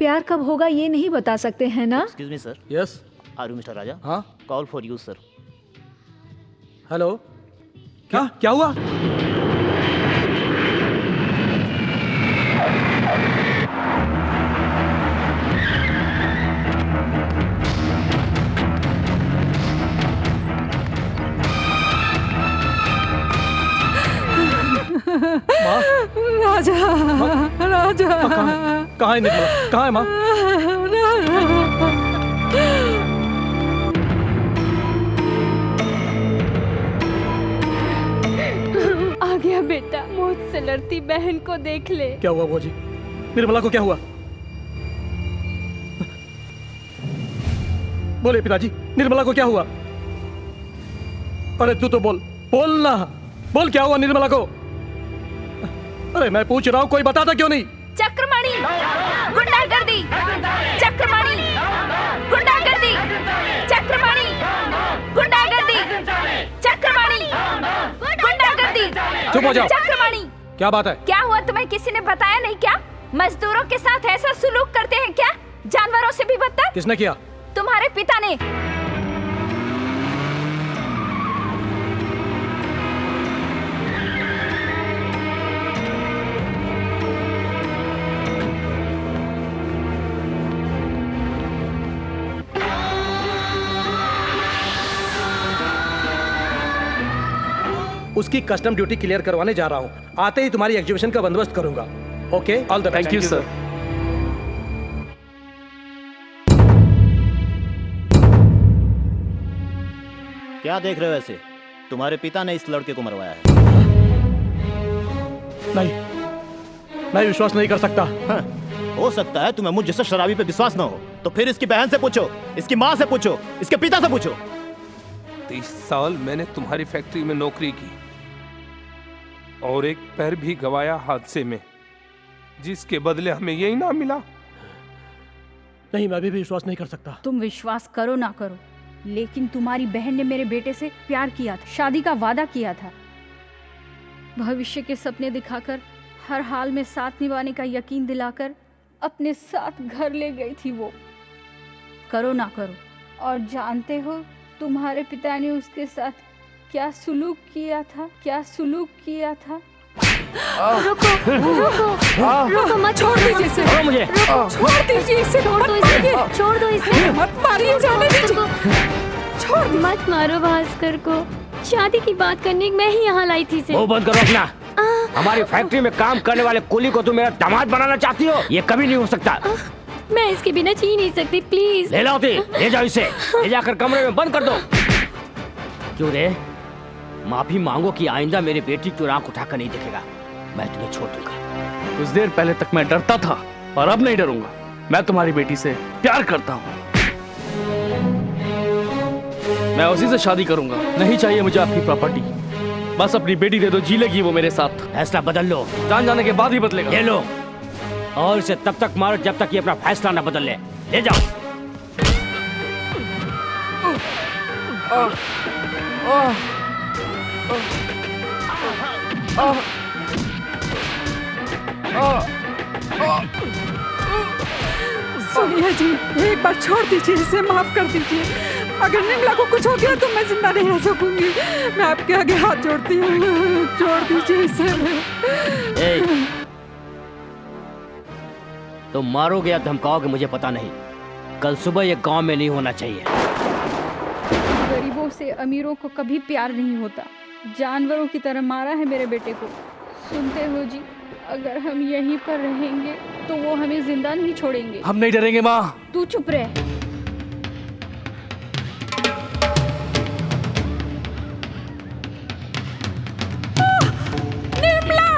प्यार कब होगा ये नहीं बता सकते हैं ना? Excuse me sir. Yes. Are you mister Raja? हाँ। Call for you sir. Hello, क्या हुआ? राजा, राजा, कहाँ है निर्मला? कहाँ है माँ? आ गया बेटा, मुझसे लड़ती बहन को देख ले। क्या हुआ बुआ जी? निर्मला को क्या हुआ? बोले पिताजी, निर्मला को क्या हुआ? अरे तू तो बोल ना, बोल क्या हुआ निर्मला को? अरे मैं पूछ रहा हूँ, कोई बताता क्यों नहीं? चक्रमणि, गुंडागर्दी, चक्रमणि, गुंडागर्दी, चक्रमणि, गुंडागर्दी, चक्रमणि, गुंडागर्दी। चुप हो जाओ। चक्रमणि, क्या बात है? क्या हुआ? तुम्हें किसी ने बताया नहीं क्या? मजदूरों के साथ ऐसा सुलूक करते हैं क्या? जानवरों से भी बदतर? किसने किया? तुम्हारे पिता ने। उसकी कस्टम ड्यूटी क्लियर करवाने जा रहा हूँ। आते ही तुम्हारी एग्जीबिशन का बंदोबस्त करूंगा। Okay, all the best. Thank you sir. क्या देख रहे हो ऐसे? तुम्हारे पिता ने इस लड़के को मरवाया है। नहीं, मैं विश्वास नहीं कर सकता। हाँ, हो सकता है तुम्हें मुझ जैसे शराबी पे विश्वास ना हो, तो फिर इसकी बहन से पूछो, इसकी माँ से पूछो, इसके पिता से पूछो। 30 साल मैंने तुम्हारी फैक्ट्री में नौकरी की और एक पैर भी गवाया हादसे में, जिसके बदले हमें यही ना मिला। नहीं, मैं भी विश्वास नहीं कर सकता। तुम विश्वास करो ना करो, लेकिन तुम्हारी बहन ने मेरे बेटे से प्यार किया था, शादी का वादा किया था, भविष्य के सपने दिखाकर, हर हाल में साथ निभाने का यकीन दिलाकर अपने साथ घर ले गई थी वो। करो ना करो, और जानते हो तुम्हारे पिता ने उसके साथ क्या सुलूक किया था? क्या सुलूक किया था? रुको, रुको मत, छोड़ दीजिए इसे। छोड़ो मुझे। छोड़ दीजिए इसे, छोड़ दो इसे, छोड़ दो इसे, मत मारिए, जाने दीजिए। छोड़ मत मारो भास्कर को, शादी की बात करने मैं ही यहाँ लाई थी इसे। वो बंद करो अपना। हमारी फैक्ट्री में काम करने वाले कुली को तुम मेरा दामाद बनाना चाहती हो? ये कभी नहीं हो सकता। मैं इसके बिना जी नहीं सकती, प्लीज। ले लाओ, ले जाओ इसे, ले जाकर कमरे में बंद कर दो। क्यों रे? माफी मांगो कि आइंदा मेरे बेटी की आंख उठाकर नहीं देखेगा। मैं तुम्हें छोड़ दूंगा। कुछ देर पहले तक मैं डरता था, पर अब नहीं डरूंगा। मैं तुम्हारी बेटी से प्यार करता हूँ। मैं उसी से शादी करूंगा। नहीं चाहिए मुझे आपकी प्रॉपर्टी, बस अपनी बेटी दे दो, जी लेगी वो मेरे साथ। फैसला बदल लो। जान जाने के बाद ही बदलेगा। ले लो, और इसे तब तक मारो जब तक ये अपना फैसला न बदल ले। ले जाओ। सोनिया जी, एक बार छोड़ दीजिए इसे, माफ कर दीजिए। अगर निर्मला को कुछ हो गया तो मैं जिंदा नहीं रह सकूंगी। मैं आपके आगे हाथ जोड़ती हूँ, छोड़ दीजिए इसे। तुम मारोगे या धमकाओगे मुझे पता नहीं, कल सुबह ये गांव में नहीं होना चाहिए। गरीबों से अमीरों को कभी प्यार नहीं होता। जानवरों की तरह मारा है मेरे बेटे को। सुनते हो जी, अगर हम यहीं पर रहेंगे तो वो हमें जिंदा नहीं छोड़ेंगे। हम नहीं डरेंगे माँ। तू चुप रह। निर्मला!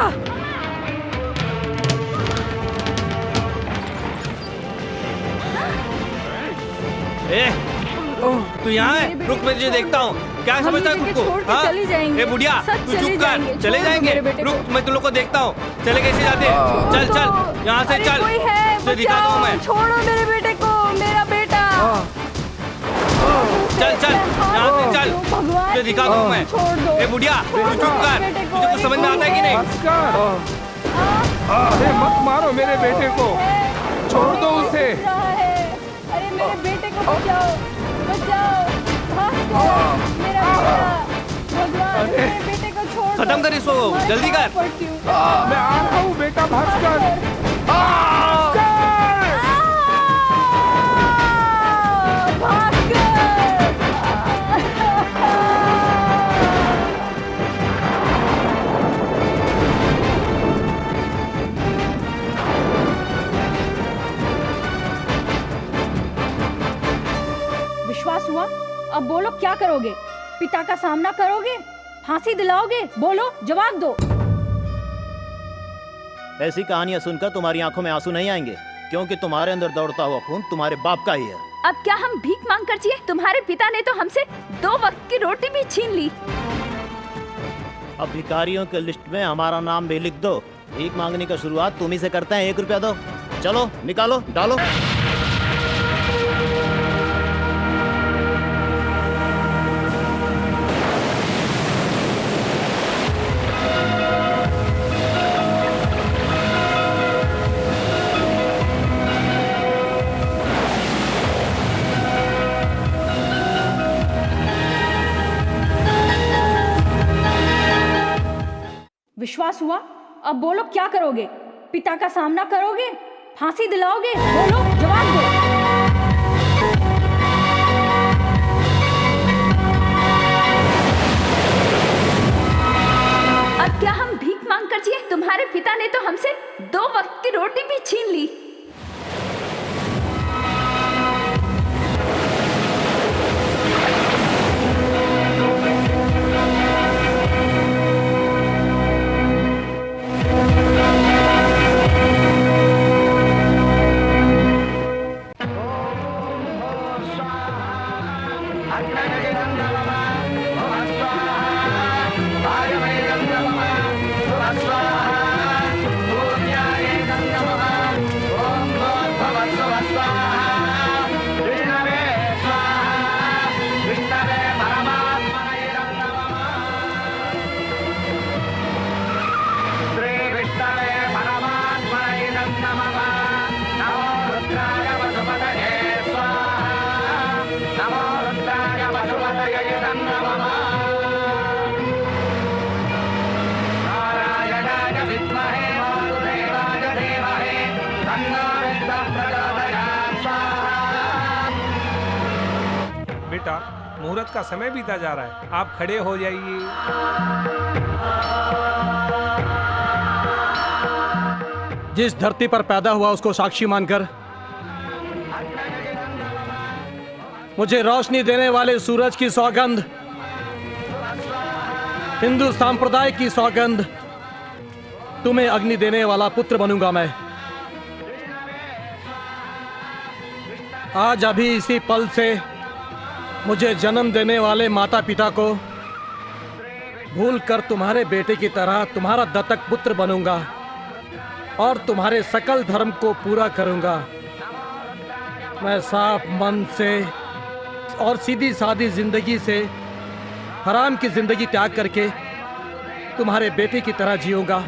तू यहाँ है? रुक, मैं तुझे देखता हूँ। क्या समझता है खुद को? हाँ? ए बुढ़िया, तू चुप कर। चले जाएंगे? रुक, मैं तुम लोग को देखता हूँ। चले कैसे जाते? चल चल, यहाँ से चल। तुझे दिखा दूँ मैं। छोड़ो मेरे बेटे को, मेरा बेटा। चल चल, यहाँ से चल। तुझे दिखा दूँ मैं। ए बुढ़िया, तू चुप कर। तुझे कुछ समझ में आता है कि नहीं? अरे मत मारो मेरे बेटे को, छोड़ दो उसे। अरे मेरे बेटे को बचाओ, बचाओ, भास्कर, मेरा बेटा। भगवान, मेरे बेटे को छोड़ दो। खत्म कर इसको, जल्दी कर। मैं आ रहा हूँ बेटा भास्कर। विश्वास हुआ? अब बोलो क्या करोगे? पिता का सामना करोगे? फांसी दिलाओगे? बोलो, जवाब दो। ऐसी कहानियां सुनकर तुम्हारी आंखों में आंसू नहीं आएंगे, क्योंकि तुम्हारे अंदर दौड़ता हुआ खून तुम्हारे बाप का ही है। अब क्या हम भीख मांग कर जिए? तुम्हारे पिता ने तो हमसे 2 वक्त की रोटी भी छीन ली। अब भिखारियों के लिस्ट में हमारा नाम भी लिख दो। भीख मांगने का शुरुआत तुम ही से करते हैं। 1 रुपया दो। चलो निकालो, डालो। विश्वास हुआ? अब बोलो क्या करोगे? पिता का सामना करोगे? फांसी दिलाओगे? बोलो, जवाब दो। अब क्या हम भीख मांग कर जिए? तुम्हारे पिता ने तो हमसे 2 वक्त की रोटी भी छीन ली। बेटा, मुहूर्त का समय बीता जा रहा है, आप खड़े हो जाइए। जिस धरती पर पैदा हुआ उसको साक्षी मानकर मुझे रोशनी देने वाले सूरज की सौगंध, हिंदू संप्रदाय की सौगंध, तुम्हें अग्नि देने वाला पुत्र बनूंगा मैं। आज अभी इसी पल से मुझे जन्म देने वाले माता पिता को भूलकर तुम्हारे बेटे की तरह तुम्हारा दत्तक पुत्र बनूंगा और तुम्हारे सकल धर्म को पूरा करूंगा। मैं साफ मन से और सीधी सादी जिंदगी से हराम की जिंदगी त्याग करके तुम्हारे बेटे की तरह जीऊंगा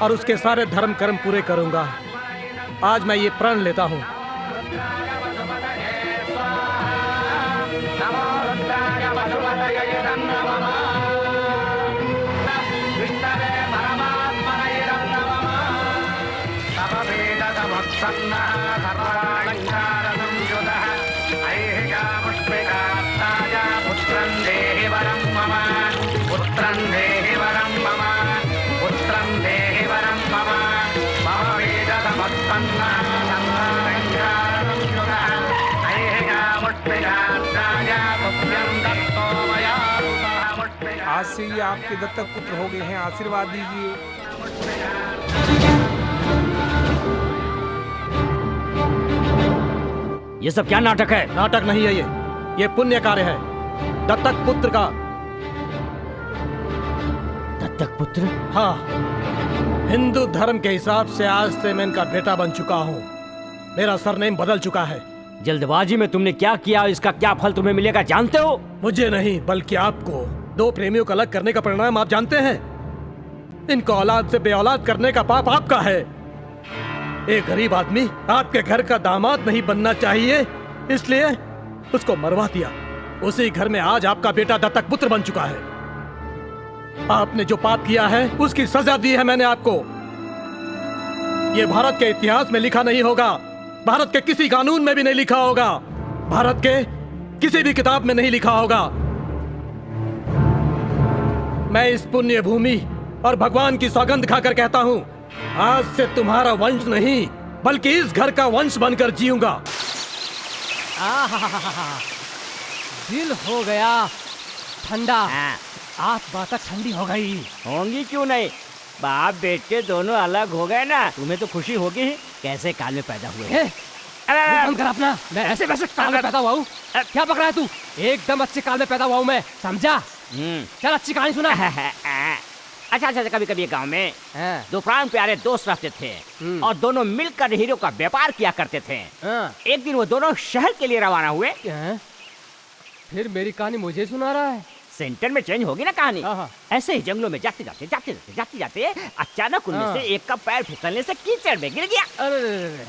और उसके सारे धर्म कर्म पूरे करूंगा। आज मैं ये प्रण लेता हूँ। आज से ये आपके दत्तक पुत्र हो गए हैं, आशीर्वाद दीजिए। ये सब क्या नाटक है? नाटक नहीं है ये पुण्य कार्य है दत्तक पुत्र का। दत्तक पुत्र? हाँ, हिंदू धर्म के हिसाब से आज से मैं इनका बेटा बन चुका हूँ। मेरा सरनेम बदल चुका है। जल्दबाजी में तुमने क्या किया, इसका क्या फल तुम्हें मिलेगा जानते हो? मुझे नहीं बल्कि आपको। दो प्रेमियों को अलग करने का परिणाम आप जानते हैं। इनको औलाद से बेऔलाद करने का पाप आपका है। एक गरीब आदमी आपके घर का दामाद नहीं बनना चाहिए, इसलिए उसको मरवा दिया। उसी घर में आज आपका बेटा दत्तक पुत्र बन चुका है। आपने जो पाप किया है उसकी सजा दी है मैंने आपको। ये भारत के इतिहास में लिखा नहीं होगा, भारत के किसी कानून में भी नहीं लिखा होगा, भारत के किसी भी किताब में नहीं लिखा होगा। मैं इस पुण्य भूमि और भगवान की सौगंध खाकर कहता हूँ, आज से तुम्हारा वंश नहीं बल्कि इस घर का वंश बनकर जीऊंगा। दिल हो गया ठंडा। आप बात ठंडी हो गई। होंगी क्यों नहीं, बाप बेटे दोनों अलग हो गए ना, तुम्हें तो खुशी होगी ही। कैसे काल में पैदा हुए? बंद कर अपना। मैं ऐसे वैसे काल में पैदा हुआ हूँ? क्या पकड़ा है तू? एकदम अच्छे काल में पैदा हुआ हूँ मैं, समझा? चल अच्छी कहानी सुना। अच्छा, कभी कभी गांव में दो प्राण प्यारे दोस्त रहते थे और दोनों मिलकर हीरो का व्यापार किया करते थे। एक दिन वो दोनों शहर के लिए रवाना हुए। फिर मेरी कहानी मुझे सुना रहा है? सेंटर में चेंज होगी ना कहानी। ऐसे ही जंगलों में जाते जाते अचानक उनमें से एक का पैर फिसलने से कीचड़ में गिर गया।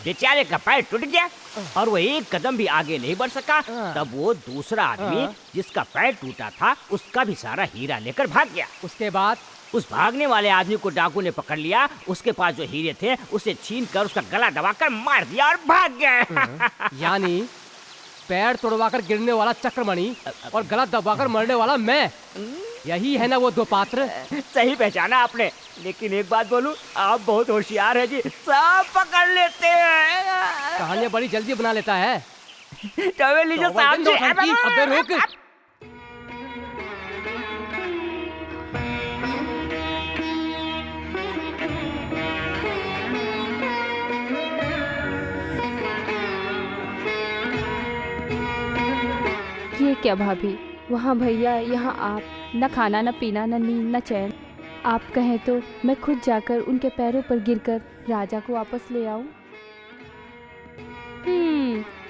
बेचारे का पैर टूट गया और वो एक कदम भी आगे नहीं बढ़ सका। तब वो दूसरा आदमी जिसका पैर टूटा था उसका भी सारा हीरा लेकर भाग गया। उसके बाद उस भागने वाले आदमी को डाकू ने पकड़ लिया। उसके पास जो हीरे थे उसे छीन कर उसका गला दबाकर मार दिया और भाग गया। यानी पैर तोड़वाकर गिरने वाला चक्रमणि और गला दबाकर मरने वाला मैं, यही है ना वो दो पात्र? सही पहचाना आपने। लेकिन एक बात बोलूं, आप बहुत होशियार है जी, सब पकड़ लेते हैं। कहानियां बड़ी जल्दी बना लेता है। लीजिए साहब जी। अबे रुक। ये क्या भाभी, वहाँ भैया, यहाँ आप, न खाना न पीना न नींद न चैन। आप कहें तो मैं खुद जाकर उनके पैरों पर गिरकर राजा को वापस ले आऊं।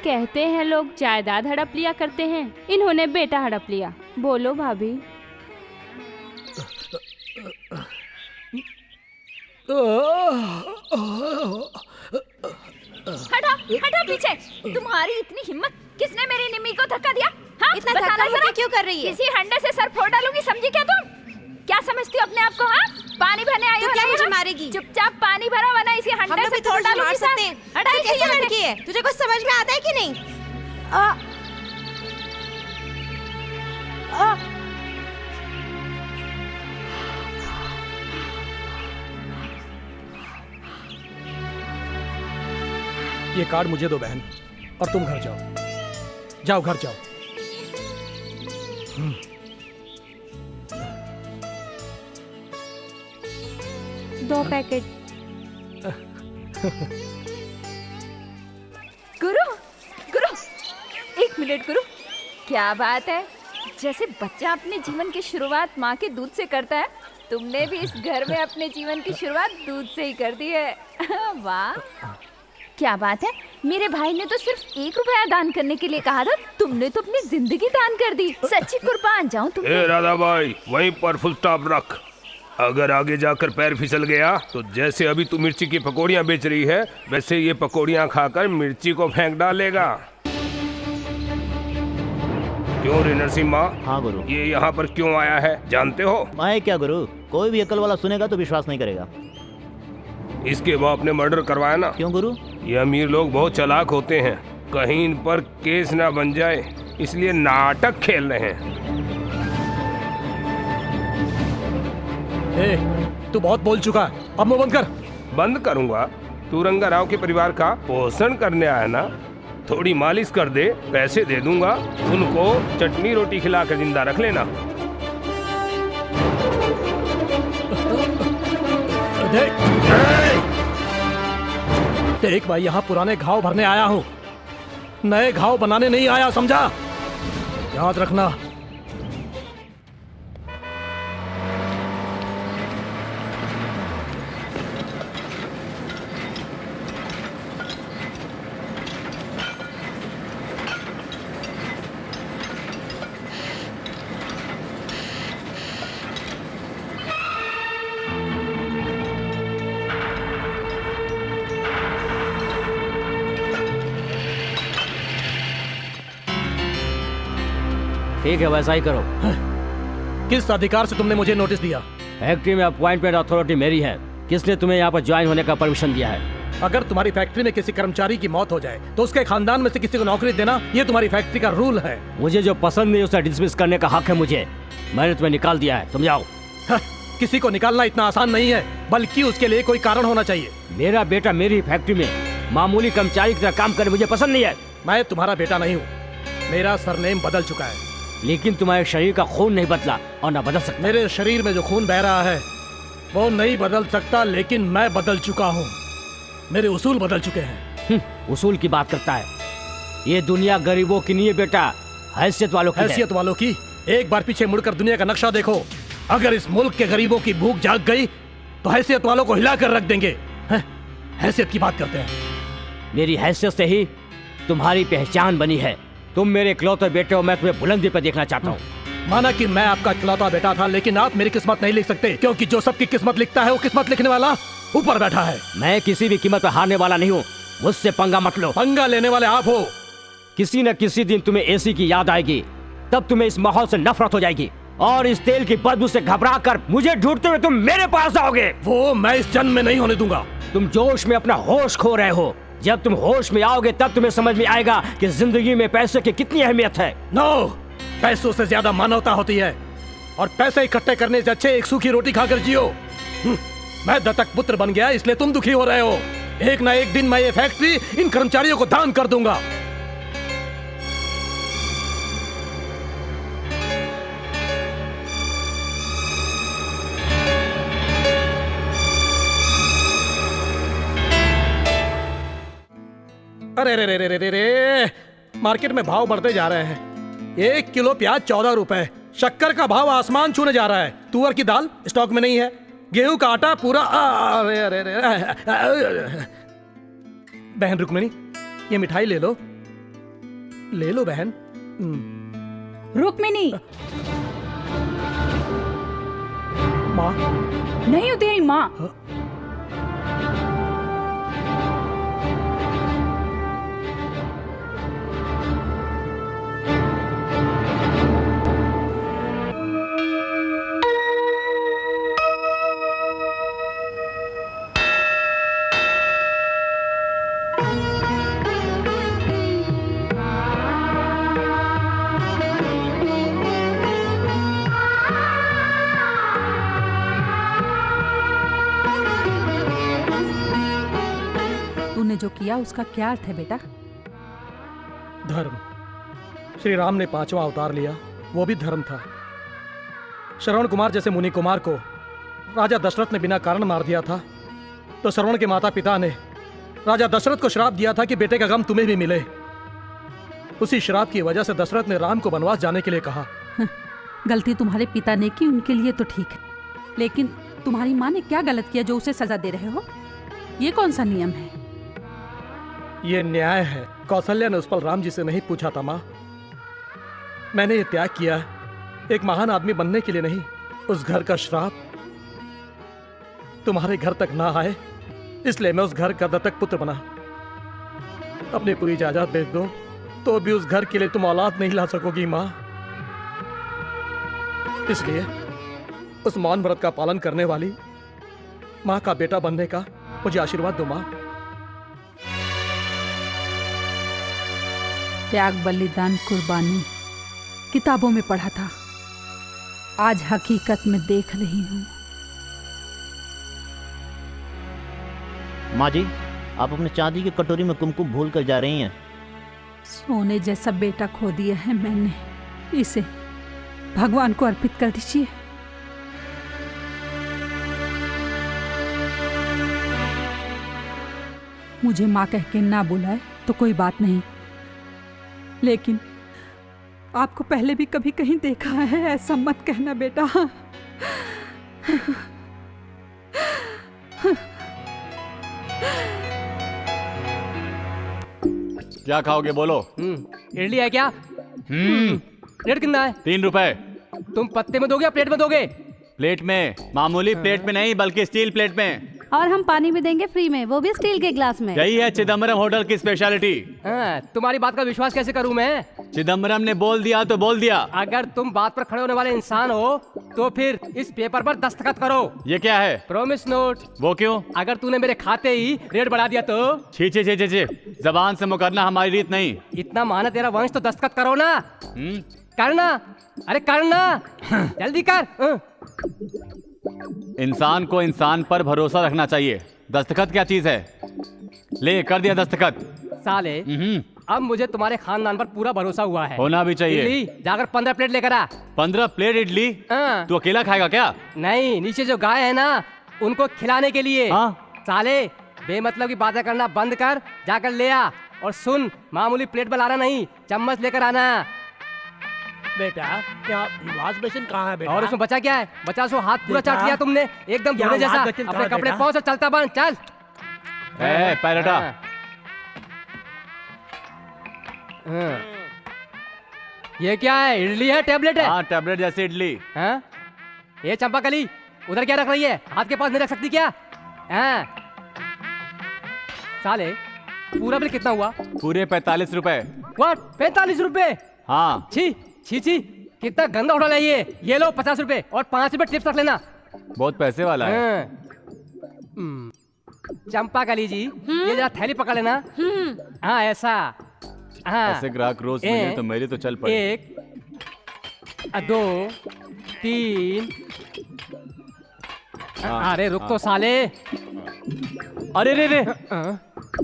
कहते हैं लोग जायदाद हड़प लिया करते हैं, इन्होंने बेटा हड़प लिया। बोलो भाभी। हटा पीछे। तुम्हारी इतनी हिम्मत, किसने मेरी निम्मी को धक्का दिया? हाँ? इतना धक्का मुक्की क्यों कर रही है? किसी हंडे से सर फोड़ डालूंगी, समझी क्या तुम? क्या समझती हो अपने आप को? हाँ, पानी भरने आई हो? क्या मुझे मारेगी? चुपचाप पानी भरा, वरना इसी हंडे से फोड़ डालूंगी सर। हटा, कैसी लड़की है? तुझे कुछ समझ में आता है कि नहीं? ये कार्ड मुझे दो बहन, और तुम घर जाओ। जाओ घर जाओ। 2 पैकेट। गुरु, 1 मिनट गुरु। क्या बात है, जैसे बच्चा अपने जीवन की शुरुआत माँ के दूध से करता है, तुमने भी इस घर में अपने जीवन की शुरुआत दूध से ही कर दी है। वाह, क्या बात है। मेरे भाई ने तो सिर्फ 1 रुपया दान करने के लिए कहा था, तुमने तो अपनी जिंदगी दान कर दी। सच्ची कुर्बान जाऊं तुम। राधा भाई, वहीं पर फुल स्टॉप रख। अगर आगे जाकर पैर फिसल गया तो जैसे अभी तू मिर्ची की पकौड़ियाँ बेच रही है, वैसे ये पकौड़ियाँ खाकर मिर्ची को फेंक डालेगा। क्यों रे नरसिम्हा? हाँ गुरु। ये यहाँ पर क्यों आया है जानते हो? मैं क्या गुरु, कोई भी अकल वाला सुनेगा तो विश्वास नहीं करेगा। इसके बाप ने मर्डर करवाया ना। क्यों गुरु? ये अमीर लोग बहुत चालाक होते हैं, कहीं इन पर केस ना बन जाए, इसलिए नाटक खेल रहे हैं। तू बहुत बोल चुका है, अब मुंह बंद कर। बंद करूंगा? तू रंगा राव के परिवार का पोषण करने आया ना, थोड़ी मालिश कर दे, पैसे दे दूंगा, उनको चटनी रोटी खिला कर जिंदा रख लेना। देख भाई, यहाँ पुराने घाव भरने आया हूँ, नए घाव बनाने नहीं आया, समझा? याद रखना। ठीक है, वैसा ही करो। किस अधिकार से तुमने मुझे नोटिस दिया? फैक्ट्री में अपॉइंटमेंट अथॉरिटी मेरी है। किसने तुम्हें यहाँ पर ज्वाइन होने का परमिशन दिया है? अगर तुम्हारी फैक्ट्री में किसी कर्मचारी की मौत हो जाए तो उसके खानदान में से किसी को नौकरी देना, ये तुम्हारी फैक्ट्री का रूल है। मुझे जो पसंद नहीं उसे डिसमिस करने का हक है मुझे। मैंने तुम्हें निकाल दिया है, तुम जाओ। किसी को निकालना इतना आसान नहीं है, बल्कि उसके लिए कोई कारण होना चाहिए। मेरा बेटा मेरी फैक्ट्री में मामूली कर्मचारी की तरह काम करे मुझे पसंद नहीं है। मैं तुम्हारा बेटा नहीं हूँ, मेरा सरनेम बदल चुका है। लेकिन तुम्हारे शरीर का खून नहीं बदला और न बदल सकता। मेरे शरीर में जो खून बह रहा है वो नहीं बदल सकता, लेकिन मैं बदल चुका हूँ। मेरे उसूल बदल चुके हैं। उसूल की बात करता है? ये दुनिया गरीबों की नहीं है बेटा, हैसियत वालों की। हैसियत वालों की? एक बार पीछे मुड़कर दुनिया का नक्शा देखो। अगर इस मुल्क के गरीबों की भूख जाग गई तो हैसियत वालों को हिला कर रख देंगे। हैसियत की बात करते हैं। मेरी हैसियत से ही तुम्हारी पहचान बनी है। तुम मेरे इकलौते बेटे हो, मैं तुम्हें बुलंदी पर देखना चाहता हूँ। माना कि मैं आपका इकलौता बेटा था, लेकिन आप मेरी किस्मत नहीं लिख सकते, क्योंकि जो सबकी किस्मत लिखता है वो किस्मत लिखने वाला ऊपर बैठा है। मैं किसी भी कीमत पर हारने वाला नहीं हूँ, मुझसे पंगा मत लो। पंगा लेने वाले आप हो। किसी न किसी दिन तुम्हें एसी की याद आएगी, तब तुम्हें इस माहौल से नफरत हो जाएगी और इस तेल की बदबू से घबरा कर मुझे ढूंढते हुए तुम मेरे पास आओगे। वो मैं इस जन्म में नहीं होने दूंगा। तुम जोश में अपना होश खो रहे हो। जब तुम होश में आओगे तब तुम्हें समझ में आएगा कि जिंदगी में पैसे की कितनी अहमियत है। नो, पैसों से ज्यादा मानवता होती है, और पैसे इकट्ठे करने से अच्छे एक सूखी रोटी खाकर जियो। मैं दत्तक पुत्र बन गया, इसलिए तुम दुखी हो रहे हो। एक ना एक दिन मैं ये फैक्ट्री इन कर्मचारियों को दान कर दूंगा। अरे रे रे रे रे रे, मार्केट में भाव बढ़ते जा रहे हैं। 1 किलो प्याज 14 रुपए, शक्कर का भाव आसमान छूने जा रहा है, तुअर की दाल स्टॉक में नहीं है, गेहूं का आटा पूरा। अरे अरे अरे, बहन रुक्मिणी, ये मिठाई ले लो, ले लो बहन। रुक्मिणी, माँ नहीं हो तेरी माँ। जो किया उसका क्या अर्थ है बेटा? धर्म। श्री राम ने 5वां अवतार लिया, वो भी धर्म था। श्रवण कुमार जैसे मुनि कुमार को राजा दशरथ ने बिना कारण मार दिया था, तो श्रवण के माता पिता ने राजा दशरथ को श्राप दिया था कि बेटे का गम तुम्हें भी मिले। उसी श्राप की वजह से दशरथ ने राम को वनवास जाने के लिए कहा। गलती तुम्हारे पिता ने की, उनके लिए तो ठीक है, लेकिन तुम्हारी माँ ने क्या गलत किया जो उसे सजा दे रहे हो? ये कौन सा नियम है? ये न्याय है। कौशल्या ने उस पल राम जी से नहीं पूछा था माँ। मैंने ये त्याग किया एक महान आदमी बनने के लिए नहीं। उस घर का श्राप तुम्हारे घर तक ना आए, इसलिए मैं उस घर का दत्तक पुत्र बना। अपनी पूरी जायदाद बेच दो तो भी उस घर के लिए तुम औलाद नहीं ला सकोगी माँ। इसलिए उस मौन व्रत का पालन करने वाली माँ का बेटा बनने का मुझे आशीर्वाद दो माँ। त्याग, बलिदान, कुर्बानी किताबों में पढ़ा था, आज हकीकत में देख रही हूँ। माँ जी, आप अपने चांदी की कटोरी में कुमकुम भूल कर जा रही हैं। सोने जैसा बेटा खो दिया है मैंने, इसे भगवान को अर्पित कर दीजिए। मुझे माँ कह के ना बुलाए तो कोई बात नहीं, लेकिन आपको पहले भी कभी कहीं देखा है, ऐसा मत कहना बेटा। क्या खाओगे बोलो? इडली है क्या? रेट कितना है? 3 रुपए। तुम पत्ते में दोगे या प्लेट में दोगे? प्लेट में, मामूली प्लेट में नहीं बल्कि स्टील प्लेट में। और हम पानी भी देंगे फ्री में, वो भी स्टील के ग्लास में। यही है चिदम्बरम होटल की स्पेशलिटी। तुम्हारी बात का विश्वास कैसे करूं मैं? चिदम्बरम ने बोल दिया तो बोल दिया। अगर तुम बात पर खड़े होने वाले इंसान हो तो फिर इस पेपर पर दस्तखत करो। ये क्या है? Promise note. वो क्यों? अगर तूने मेरे खाते ही रेट बढ़ा दिया तो? छी छी छी छी छी, जबान से मुकरना हमारी रीत नहीं। इतना माना तेरा वंश तो दस्तखत करो ना। करना, अरे करना, जल्दी कर। इंसान को इंसान पर भरोसा रखना चाहिए। दस्तखत क्या चीज है? ले कर दिया दस्तखत। साले, अब मुझे तुम्हारे खानदान पर पूरा भरोसा हुआ है। होना भी चाहिए। इडली जाकर 15 प्लेट लेकर आ। 15 प्लेट इडली? तू अकेला खाएगा क्या? नहीं, नीचे जो गाय है ना उनको खिलाने के लिए। साले, बेमतलब की बातें करना बंद कर, जाकर ले आ। और सुन, मामूली प्लेट में लाना नहीं, चम्मच लेकर आना। बेटा, क्या वॉश बेसिन कहाँ है बेटा? और उसमें बचा क्या है? बचा सो हाथ पूरा चाट लिया तुमने, एकदम धोने जैसा। अपने कपड़े पहुंच और चलता बन, चल। पैर हटा। ये क्या है? इडली है, टेबलेट है? हाँ, टेबलेट जैसी इडली। ये चंपाकली उधर क्या रख रही है? हाथ के पास नहीं रख सकती क्या? साले, पूरा बिल कितना हुआ? पूरे 45 रुपए। व्हाट? 45 रुपए? हाँ। छी छी छी, कितना गंदा होटल है ये। ये लो 50 रुपए और 5 रुपए टिप्स रख लेना। बहुत पैसे वाला है। चंपाकली जी, ये जरा थैली पकड़ लेना। हाँ, ऐसा। हाँ, ऐसे ग्राहक रोज मिले तो मेरी तो चल पड़े। 1 2 3। अरे रुक तो साले। अरे रे रे,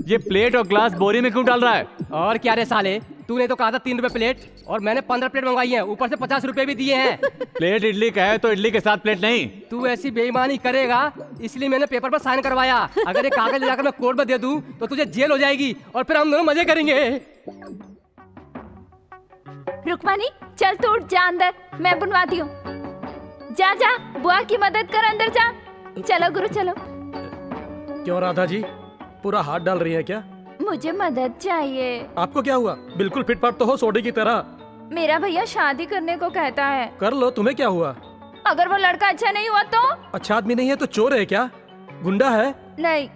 ये प्लेट और ग्लास बोरी में क्यों डाल रहा है? और क्या रे साले, तूने तो कहा था 3 रुपए प्लेट और मैंने 15 प्लेट मंगवाई है, ऊपर से 50 रुपए भी दिए हैं। प्लेट इडली का है तो इडली के साथ प्लेट नहीं। तू ऐसी बेईमानी करेगा इसलिए मैंने पेपर पर साइन करवाया। अगर ये कागज ले जाकर मैं कोर्ट में दे दूं तो तुझे जेल हो जाएगी और फिर हम दोनों मजे करेंगे। रुक्मानी, चल तू उठ, जा अंदर, मैं बुनवाती हूँ। जा जा, बुआ की मदद कर, अंदर जा। चलो गुरु, चलो। क्यों राधा जी, पूरा हाथ डाल रही है क्या? मुझे मदद चाहिए। आपको क्या हुआ? बिल्कुल फिटफाट तो हो सोडे की तरह। मेरा भैया शादी करने को कहता है। कर लो, तुम्हें क्या हुआ? अगर वो लड़का अच्छा नहीं हुआ तो? अच्छा आदमी नहीं है तो चोर है क्या? गुंडा है? नहीं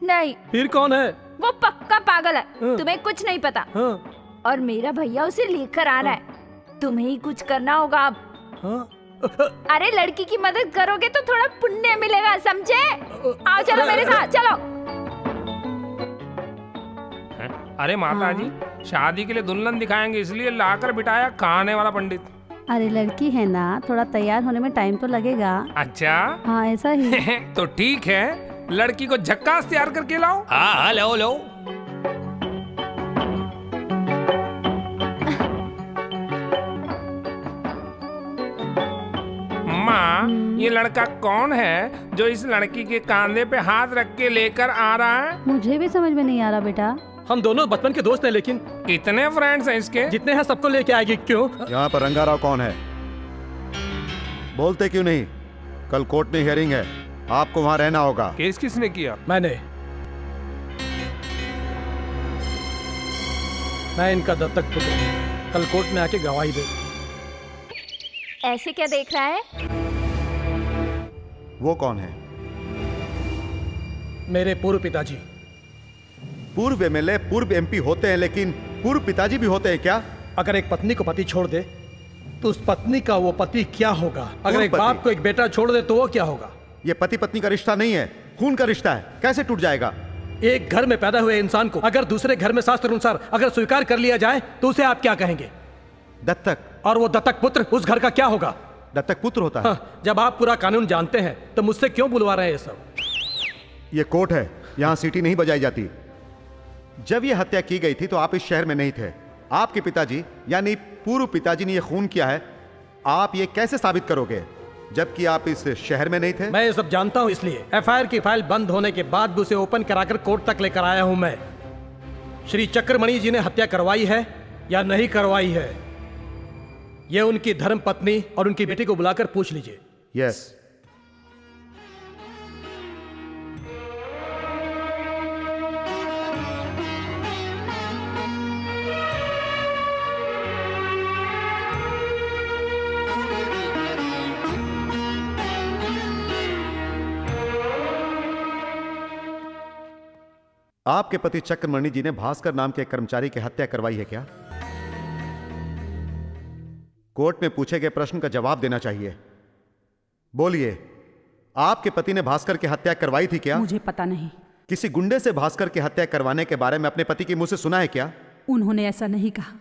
नहीं। फिर कौन है? वो पक्का पागल है। तुम्हें कुछ नहीं पता। और मेरा भैया उसे लेकर आ रहा है। तुम्हें ही कुछ करना होगा अब। अरे लड़की की मदद करोगे तो थोड़ा पुण्य मिलेगा, समझे? आओ चलो मेरे साथ, चलो। अरे माता जी, शादी के लिए दुल्हन दिखाएंगे इसलिए लाकर बिठाया खाने वाला पंडित। अरे लड़की है ना, थोड़ा तैयार होने में टाइम तो लगेगा। अच्छा? हाँ, ऐसा ही। तो ठीक है, लड़की को झक्कास तैयार करके लाओ। हाँ, लो लो। माँ, ये लड़का कौन है जो इस लड़की के कंधे पे हाथ रख के लेकर आ रहा है? मुझे भी समझ में नहीं आ रहा बेटा। हम दोनों बचपन के दोस्त हैं, लेकिन कितने फ्रेंड्स हैं इसके? जितने हैं सबको लेके आएगी। क्यों? यहाँ पर रंगाराव कौन है? बोलते क्यों नहीं? कल कोर्ट में हियरिंग है, आपको वहाँ रहना होगा। केस किसने किया? मैं इनका दत्तक पुत्र हूं। कल कोर्ट में आके गवाही दे। ऐसे क्या देख रहा है? वो कौन है? मेरे पूर्व पिताजी। पूर्व एमएलए, पूर्व एमपी होते हैं, लेकिन पूर्व पिताजी भी होते हैं क्या? अगर एक पत्नी को पति छोड़ दे तो उस पत्नी का वो पति क्या होगा? अगर एक बाप को एक बेटा छोड़ दे तो वो क्या होगा? ये पति पत्नी का रिश्ता नहीं है, खून का रिश्ता है, कैसे टूट जाएगा? एक घर में पैदा हुए इंसान को अगर दूसरे घर में शास्त्र अनुसार अगर स्वीकार कर लिया जाए तो उसे आप क्या कहेंगे? दत्तक। और वो दत्तक पुत्र उस घर का क्या होगा? दत्तक पुत्र होता है। हाँ, जब आप पूरा कानून जानते हैं तो मुझसे क्यों बुलवा रहे हैं ये सब? ये कोर्ट है, यहाँ सीटी नहीं बजाई जाती। जब ये हत्या की गई थी तो आप इस शहर में नहीं थे। आपके पिताजी यानी पूर्व पिताजी ने ये खून किया है, आप ये कैसे साबित करोगे जबकि आप इस शहर में नहीं थे? मैं ये सब जानता हूं, इसलिए एफआईआर की फाइल बंद होने के बाद भी उसे ओपन कराकर कोर्ट तक लेकर आया हूं मैं। श्री चक्रमणि जी ने हत्या करवाई है या नहीं करवाई है, ये उनकी धर्म पत्नी और उनकी बेटी को बुलाकर पूछ लीजिए। यस। आपके पति चक्रमणि जी ने भास्कर नाम के एक कर्मचारी की हत्या करवाई है क्या? कोर्ट में पूछे गए प्रश्न का जवाब देना चाहिए। बोलिए, आपके पति ने भास्कर की हत्या करवाई थी क्या? मुझे पता नहीं। किसी गुंडे से भास्कर की हत्या करवाने के बारे में अपने पति के मुंह से सुना है क्या? उन्होंने ऐसा नहीं कहा।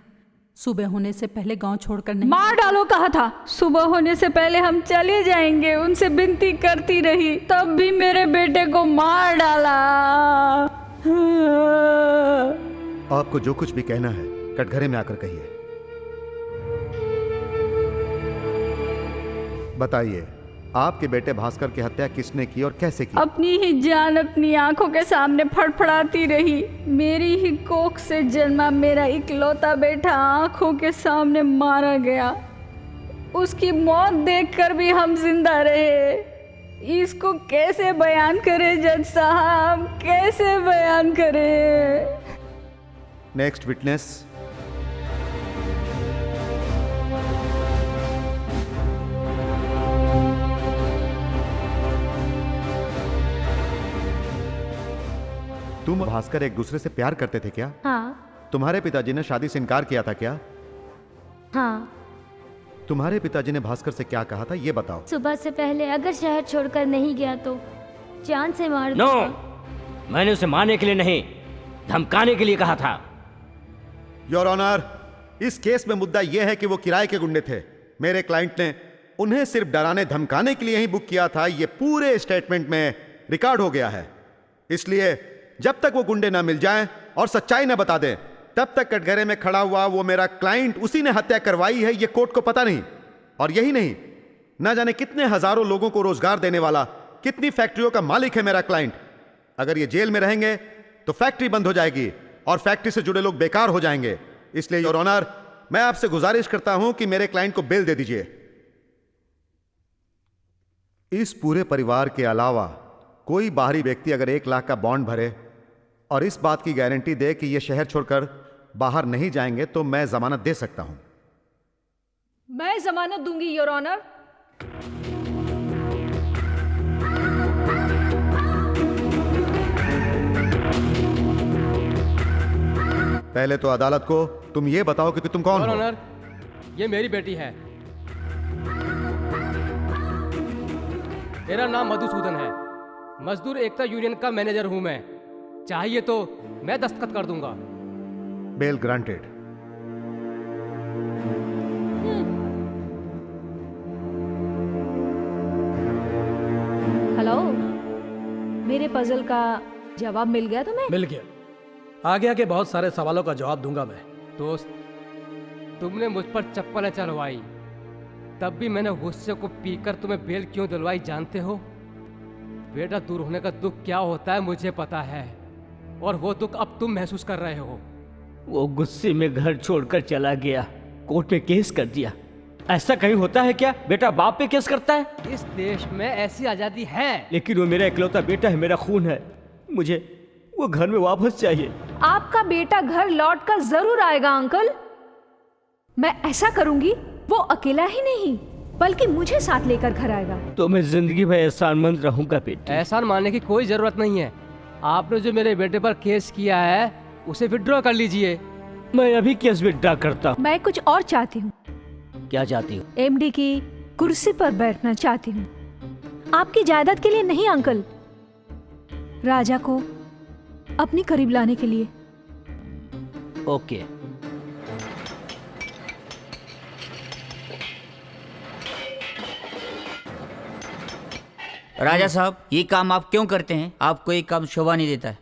सुबह होने से पहले गांव छोड़कर नहीं। मार डालो कहा था। सुबह होने से पहले हम चले जाएंगे, उनसे विनती करती रही, तब भी मेरे बेटे को मार डाला। आपको जो कुछ भी कहना है कटघरे में आकर कहिए। बताइए, आपके बेटे भास्कर की हत्या किसने की और कैसे की? अपनी ही जान अपनी आंखों के सामने फड़फड़ाती रही। मेरी ही कोख से जन्मा मेरा इकलौता बेटा आंखों के सामने मारा गया। उसकी मौत देखकर भी हम जिंदा रहे। इसको कैसे बयान करें जज साहब, कैसे बयान करें? Next witness. तुम भास्कर एक दूसरे से प्यार करते थे क्या? हाँ। तुम्हारे पिताजी ने शादी से इनकार किया था क्या? हाँ। तुम्हारे पिताजी ने भास्कर से क्या कहा था ये बताओ। सुबह से पहले अगर शहर छोड़कर नहीं गया तो जान से मार नो, दूंगा। मैंने उसे मारने के लिए नहीं, धमकाने के लिए कहा था। योर ऑनर, इस केस में मुद्दा यह है कि वो किराए के गुंडे थे। मेरे क्लाइंट ने उन्हें सिर्फ डराने धमकाने के लिए ही बुक किया था। ये पूरे स्टेटमेंट में रिकॉर्ड हो गया है। इसलिए जब तक वो गुंडे ना मिल जाएं और सच्चाई ना बता दें, तब तक कटघरे में खड़ा हुआ वो मेरा क्लाइंट, उसी ने हत्या करवाई है, ये कोर्ट को पता नहीं। और यही नहीं, ना जाने कितने हजारों लोगों को रोजगार देने वाला, कितनी फैक्ट्रियों का मालिक है मेरा क्लाइंट। अगर ये जेल में रहेंगे तो फैक्ट्री बंद हो जाएगी और फैक्ट्री से जुड़े लोग बेकार हो जाएंगे। इसलिए योर ऑनर, मैं आपसे गुजारिश करता हूं कि मेरे क्लाइंट को बेल दे दीजिए। इस पूरे परिवार के अलावा कोई बाहरी व्यक्ति अगर 1 लाख का बॉन्ड भरे और इस बात की गारंटी दे कि ये शहर छोड़कर बाहर नहीं जाएंगे तो मैं जमानत दे सकता हूं। मैं जमानत दूंगी योर ऑनर। पहले तो अदालत को तुम ये बताओ कि तुम कौन योर हो? ऑनर, ये मेरी बेटी है। मेरा नाम मधुसूदन है। मजदूर एकता यूनियन का मैनेजर हूं मैं। चाहिए तो मैं दस्तखत कर दूंगा। Bell granted. हेलो, मेरे पजल का जवाब मिल गया तुम्हें? मिल गया। आगे आके बहुत सारे सवालों का जवाब दूंगा मैं। दोस्त, तुमने मुझ पर चप्पलें चलवाई, तब भी मैंने गुस्से को पीकर तुम्हें बेल क्यों दिलवाई जानते हो? बेटा दूर होने का दुख क्या होता है मुझे पता है, और वो दुख अब तुम महसूस कर रहे हो। वो गुस्से में घर छोड़कर चला गया, कोर्ट में केस कर दिया। ऐसा कहीं होता है क्या? बेटा बाप पे केस करता है? इस देश में ऐसी आजादी है। लेकिन वो मेरा इकलौता बेटा है, मेरा खून है। मुझे वो घर में वापस चाहिए। आपका बेटा घर लौट कर जरूर आएगा अंकल। मैं ऐसा करूंगी, वो अकेला ही नहीं बल्कि मुझे साथ लेकर घर आएगा। तो मैं जिंदगी भर एहसानमंद रहूंगा बेटी। एहसान मानने की कोई जरूरत नहीं है। आपने जो मेरे बेटे पर केस किया है उसे विड्रॉ कर लीजिए। मैं अभी केस विड्रॉ करता हूँ। मैं कुछ और चाहती हूँ। क्या चाहती हूँ? एमडी की कुर्सी पर बैठना चाहती हूँ। आपकी जायदाद के लिए नहीं अंकल, राजा को अपने करीब लाने के लिए। ओके। राजा साहब, ये काम आप क्यों करते हैं? आपको ये काम शोभा नहीं देता है।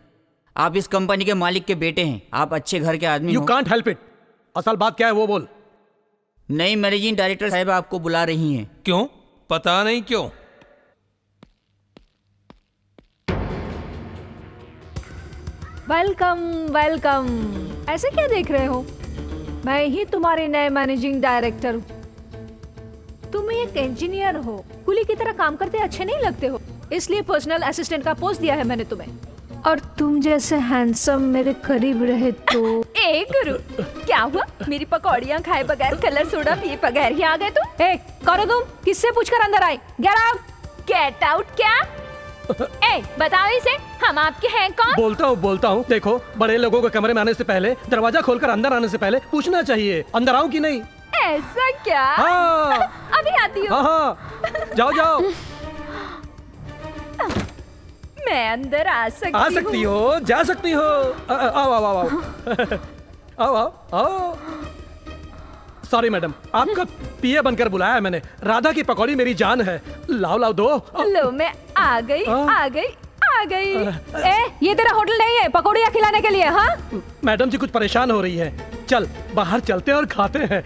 आप इस कंपनी के मालिक के बेटे हैं, आप अच्छे घर के आदमी You can't help it। असल बात क्या है वो बोल। नई मैनेजिंग डायरेक्टर साहब आपको बुला रही हैं। क्यों? पता नहीं क्यों। Welcome welcome. ऐसे क्या देख रहे हो? मैं ही तुम्हारे नए मैनेजिंग डायरेक्टर हूँ। तुम एक इंजीनियर हो, कुली की तरह काम करते अच्छे नहीं लगते हो, इसलिए पर्सनल असिस्टेंट का पोस्ट दिया है मैंने तुम्हें। और तुम जैसे हैंडसम मेरे करीब रहे तो। ए गुरु, क्या हुआ? मेरी पकौड़ियाँ खाए बगैर, कलर सोडा पिए बगैर ही आ गए तुम? ए, करो तुम, किससे पूछकर अंदर आए? Get out. गेट आउट क्या? ए, बताओ इसे, हम आपके हैं कौन? बोलता हूँ। देखो, बड़े लोगों के कमरे में आने से पहले, दरवाजा खोलकर अंदर आने से पहले पूछना चाहिए अंदर आऊँ कि नहीं। ऐसा क्या? हाँ। अभी आती हूँ। हाँ, जाओ जाओ। मैं अंदर आ सकती हो, जा सकती हो। आओ आओ आओ आओ आओ आओ। सॉरी मैडम, आपका पीए बनकर बुलाया है मैंने। राधा की पकौड़ी मेरी जान है। लाओ लाओ दो। लो, मैं आ गई आ गई आ गई। ए, ये तेरा होटल नहीं है पकौड़ियाँ खिलाने के लिए। हाँ मैडम जी कुछ परेशान हो रही है, चल बाहर चलते हैं और खाते हैं।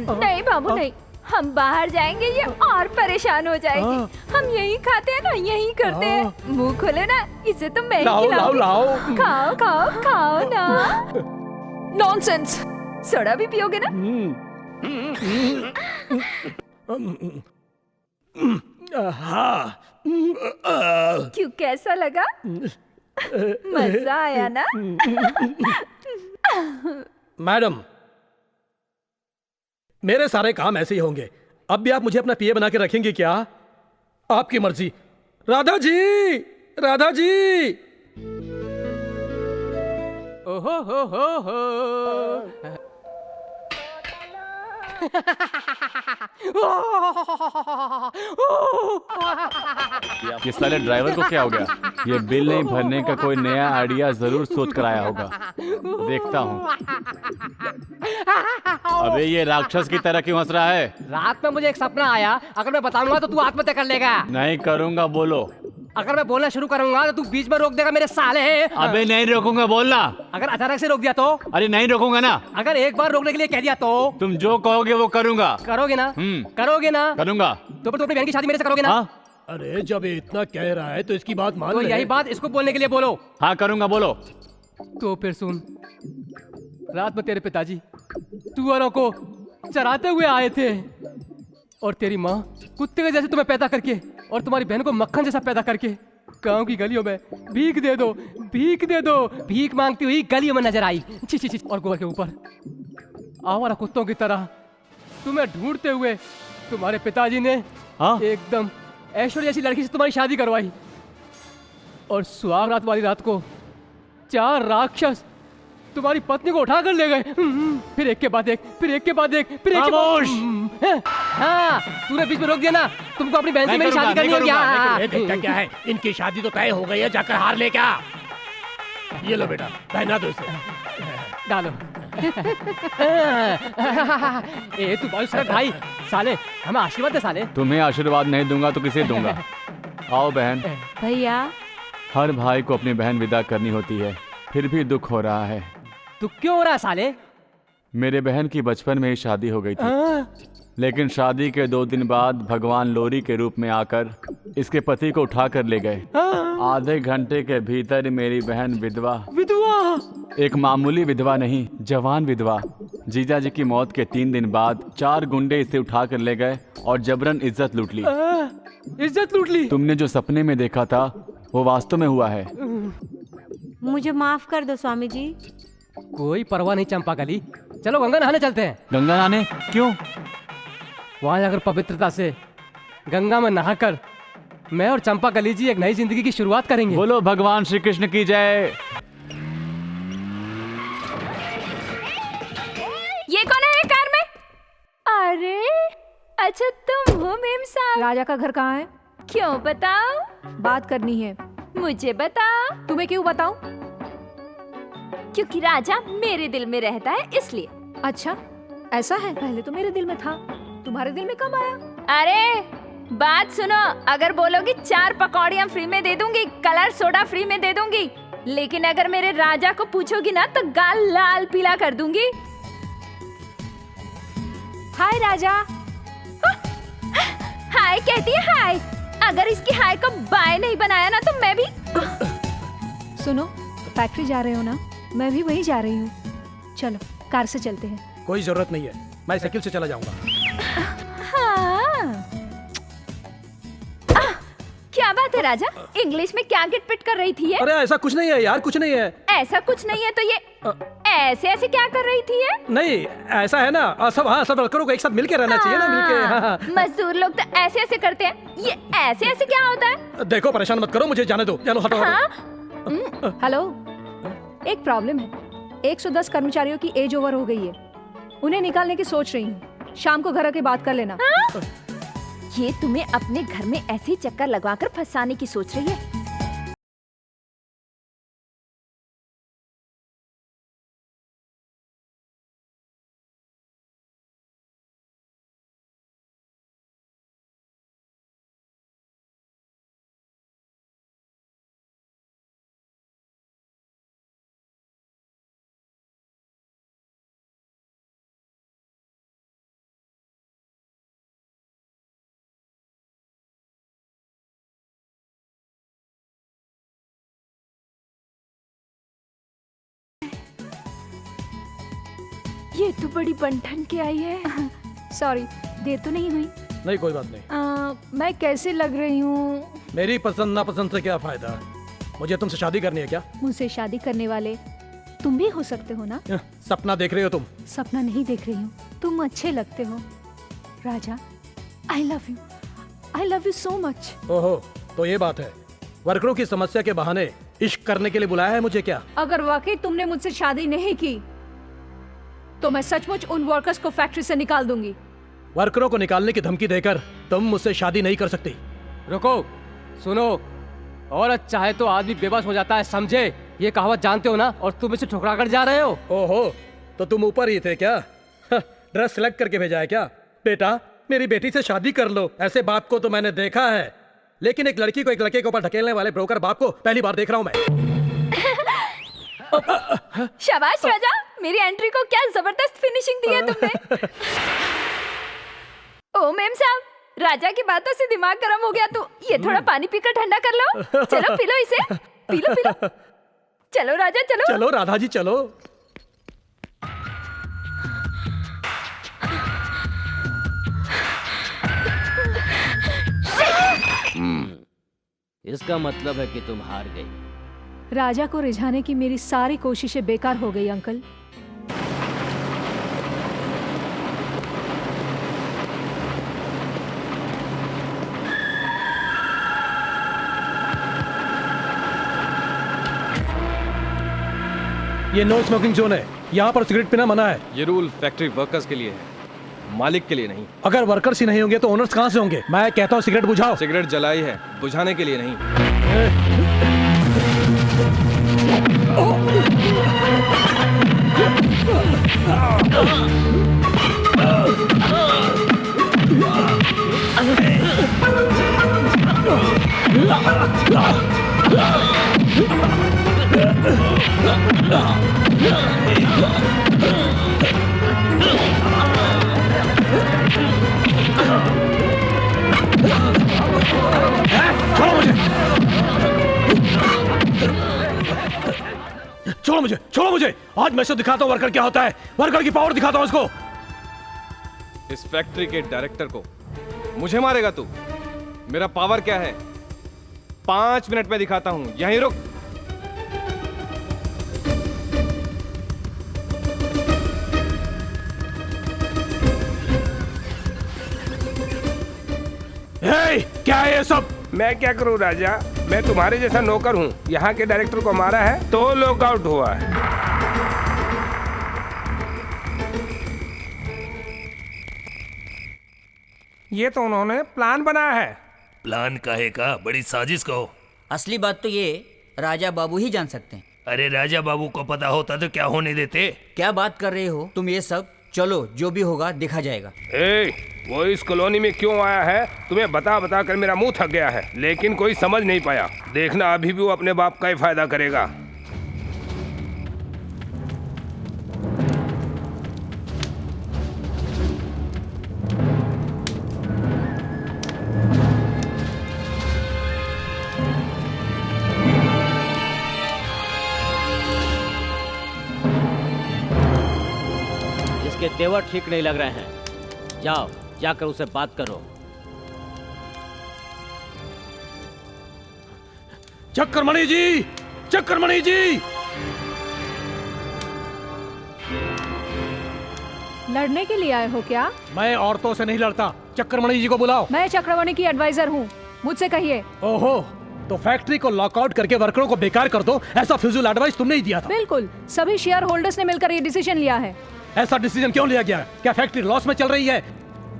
नहीं बाबू नहीं, हम बाहर जाएंगे ये और परेशान हो जाएगी। हम यही खाते हैं ना, यही करते हैं। मुंह खोले ना, इसे तो मैं लाओ लाओ लाओ। खाओ खाओ खाओ ना। नॉनसेंस। सोडा भी पियोगे ना? हाँ। क्यों, कैसा लगा? मजा आया ना? मैडम, मेरे सारे काम ऐसे ही होंगे। अब भी आप मुझे अपना पीए बना के रखेंगे क्या? आपकी मर्जी। राधा जी, राधा जी। ओहो हो। ये साले ड्राइवर को क्या हो गया? ये बिल नहीं भरने का कोई नया आइडिया जरूर सोच कर आया होगा। देखता हूँ। अबे ये राक्षस की तरह क्यों हंस रहा है? रात में मुझे एक सपना आया, अगर मैं बताऊंगा तो तू आत्महत्या कर लेगा। नहीं करूँगा, बोलो। अगर मैं बोलना शुरू करूंगा तो तू बीच में रोक देगा मेरे साले। अबे नहीं रोकूंगा, बोलना। अगर अचानक से रोक दिया तो? अरे नहीं रोकूंगा ना। अगर एक बार रोकने के लिए कह दिया तो? तुम जो कहोगे वो करूंगा। करोगे ना? करोगे ना? करूंगा। तो फिर तू अपनी बहन की शादी मेरे से करोगे ना? अरे जब ये इतना कह रहा है तो इसकी बात मान तो ले। यही बात इसको बोलने के लिए बोलो। हाँ करूंगा, बोलो। तो फिर सुन, रात में तेरे पिताजी तुअरों को चराते हुए आए थे और तेरी माँ कुत्ते के जैसे तुम्हें पैदा करके और तुम्हारी बहन को मक्खन जैसा पैदा करके गांव की गलियों में भीख दे दो, भीख दे दो, भीख मांगती हुई गलियों में नजर आई। छी और गोबर के ऊपर आवारा कुत्तों की तरह तुम्हें ढूंढते हुए तुम्हारे पिताजी ने एकदम ऐश्वर्या जैसी लड़की से तुम्हारी शादी करवाई और सुहाग रात वाली रात को 4 राक्षस तुम्हारी पत्नी को उठा कर ले गए। फिर एक के बाद एक, फिर एक के बाद एक, फिर एक के बाद। हाँ, तूने बीच में रोक दिया ना। तुमको अपनी बहन से मेरी शादी करनी है क्या? क्या है, इनकी शादी तो तय हो गई है, जाकर हार ले क्या? ये लो बेटा, पहना दो इसे। डालो। ए तू बहुत सारा भाई, साले हमें आशीर्वाद दे साले। तुम्हें आशीर्वाद नहीं दूंगा तो किसे दूंगा? आओ बहन। भैया, हर भाई को अपनी बहन विदा करनी होती है, फिर भी दुख हो रहा है। दुख क्यों हो रहा है साले? मेरे बहन की बचपन में ही शादी हो गई थी, लेकिन शादी के 2 दिन बाद भगवान लोरी के रूप में आकर इसके पति को उठा कर ले गए। आधे घंटे के भीतर मेरी बहन विधवा। एक मामूली विधवा नहीं, जवान विधवा। जीजा जी की मौत के 3 दिन बाद 4 गुंडे इसे उठा कर ले गए और जबरन इज्जत लूट ली। इज्जत लूट ली? तुमने जो सपने में देखा था वो वास्तव में हुआ है। मुझे माफ कर दो स्वामी जी। कोई परवाह नहीं चंपा कली, चलो गंगा नहाने चलते हैं। गंगा नहाने? क्यों? वहां जाकर पवित्रता से गंगा में नहाकर मैं और चंपा कली जी एक नई जिंदगी की शुरुआत करेंगे। बोलो भगवान श्री कृष्ण की जय। ये कौन है कार में? अरे अच्छा तुम हो मेम साहब। राजा का घर कहाँ है? क्यों बताओ? बात करनी है। मुझे बता। तुम्हें क्यों बताऊं? क्योंकि राजा मेरे दिल में रहता है इसलिए। अच्छा ऐसा है, पहले तो मेरे दिल में था, तुम्हारे दिल में कब आया? अरे बात सुनो, अगर बोलोगी 4 पकौड़ियाँ फ्री में दे दूंगी, कलर सोडा फ्री में दे दूंगी, लेकिन अगर मेरे राजा को पूछोगी ना तो गाल लाल पीला कर दूंगी। हाय राजा। हाय कहती है हाय। अगर इसकी हाय को बाय नहीं बनाया ना तो मैं भी। सुनो, फैक्ट्री जा रहे हो ना? मैं भी वहीं जा रही हूँ। चलो कार से चलते हैं। कोई जरूरत नहीं है, मैं साइकिल से चला जाऊंगा। हाँ। क्या बात है राजा, इंग्लिश में क्या गिटपिट कर रही थी ये? अरे ऐसा कुछ नहीं है यार, कुछ नहीं है। ऐसा कुछ नहीं है तो ये ऐसे ऐसे क्या कर रही थी ये? नहीं ऐसा है ना, सब वर्करों को एक साथ मिलके रहना चाहिए ना, मिलके। हाँ। मजदूर लोग तो ऐसे ऐसे करते हैं, ये ऐसे ऐसे क्या होता है? देखो परेशान मत करो, मुझे जाने दो। चलो हटो। हाँ? हेलो, एक प्रॉब्लम है। 110 कर्मचारियों की एज ओवर हो गई है, उन्हें निकालने की सोच रही हूँ। शाम को घर आके बात कर लेना। हाँ? ये तुम्हें अपने घर में ऐसे ही चक्कर लगवाकर फंसाने की सोच रही है। ये तो बड़ी बंठन के आई है। सॉरी, देर तो नहीं हुई? नहीं कोई बात नहीं। मैं कैसे लग रही हूँ? मेरी पसंद नापसंद से क्या फायदा, मुझे तुमसे शादी करनी है क्या? मुझसे शादी करने वाले तुम भी हो सकते हो ना? सपना देख रही हो तुम? सपना नहीं देख रही हूँ, तुम अच्छे लगते हो Raja. I love you so much. ओहो, तो ये बात है। वर्करों की समस्या के बहाने इश्क करने के लिए बुलाया है मुझे क्या? अगर वाकई तुमने मुझसे शादी नहीं की तो मैं सचमुच उन वर्कर्स को फैक्ट्री से निकाल दूंगी। वर्करों को निकालने की धमकी देकर तुम मुझसे शादी नहीं कर सकती। रुको, सुनो, औरत चाहे तो आदमी बेबस हो जाता है, समझे? ये कहावत जानते हो ना, और तुम इसे ठुकरा कर जा रहे हो। ओहो, तो तुम ऊपर ही थे क्या? ड्रेस सिलेक्ट करके भेजा है क्या? बेटा मेरी बेटी से शादी कर लो। ऐसे बाप को तो मैंने देखा है, लेकिन एक लड़की को एक लड़के के ऊपर ढकेलने वाले ब्रोकर बाप को पहली बार देख रहा हूँ मैं। शाबाश राजा, मेरी एंट्री को क्या जबरदस्त फिनिशिंग दी है तुमने। ओ मेम साहब, राजा की बातों से दिमाग गर्म हो गया तो ये थोड़ा पानी पीकर ठंडा कर लो। चलो पी लो इसे, पी लो। चलो राजा चलो। चलो राधा जी चलो। इसका मतलब है कि तुम हार गई। राजा को रिझाने की मेरी सारी कोशिशें बेकार हो गई अंकल। ये नो स्मोकिंग जोन है, यहाँ पर सिगरेट पीना मना है। ये रूल फैक्ट्री वर्कर्स के लिए है, मालिक के लिए नहीं। अगर वर्कर्स ही नहीं होंगे तो ओनर्स कहाँ से होंगे? मैं कहता हूँ सिगरेट बुझाओ। सिगरेट जलाई है, बुझाने के लिए नहीं। छोड़ो मुझे। आज मैं से दिखाता हूँ वर्कर क्या होता है। वर्कर की पावर दिखाता हूँ उसको। इस फैक्ट्री के डायरेक्टर को मुझे मारेगा तू? मेरा पावर क्या है 5 मिनट में दिखाता हूं, यहीं रुक। क्या है ये सब? मैं क्या करूं राजा, मैं तुम्हारे जैसा नौकर हूं। यहाँ के डायरेक्टर को मारा है तो लॉकआउट हुआ है। ये तो उन्होंने प्लान बनाया है। प्लान काहे का? बड़ी साजिश कहो। असली बात तो ये राजा बाबू ही जान सकते हैं। अरे राजा बाबू को पता होता तो क्या होने देते? क्या बात कर रहे हो तुम ये सब? चलो जो भी होगा देखा जाएगा। वो इस कॉलोनी में क्यों आया है तुम्हें बता बता कर मेरा मुंह थक गया है, लेकिन कोई समझ नहीं पाया। देखना अभी भी वो अपने बाप का ही फायदा करेगा। इसके तेवर ठीक नहीं लग रहे हैं। जाओ जाकर उसे बात करो। चक्रमणि जी, चक्रमणि जी! लड़ने के लिए आए हो क्या? मैं औरतों से नहीं लड़ता। चक्रमणि जी को बुलाओ। मैं चक्रमणि की एडवाइजर हूँ, मुझसे कहिए। ओहो, तो फैक्ट्री को लॉकआउट करके वर्करों को बेकार कर दो, ऐसा फिजूल एडवाइस तुमने ही दिया था। बिल्कुल, सभी शेयर होल्डर्स ने मिलकर ये डिसीजन लिया है। ऐसा डिसीजन क्यों लिया गया? क्या फैक्ट्री लॉस में चल रही है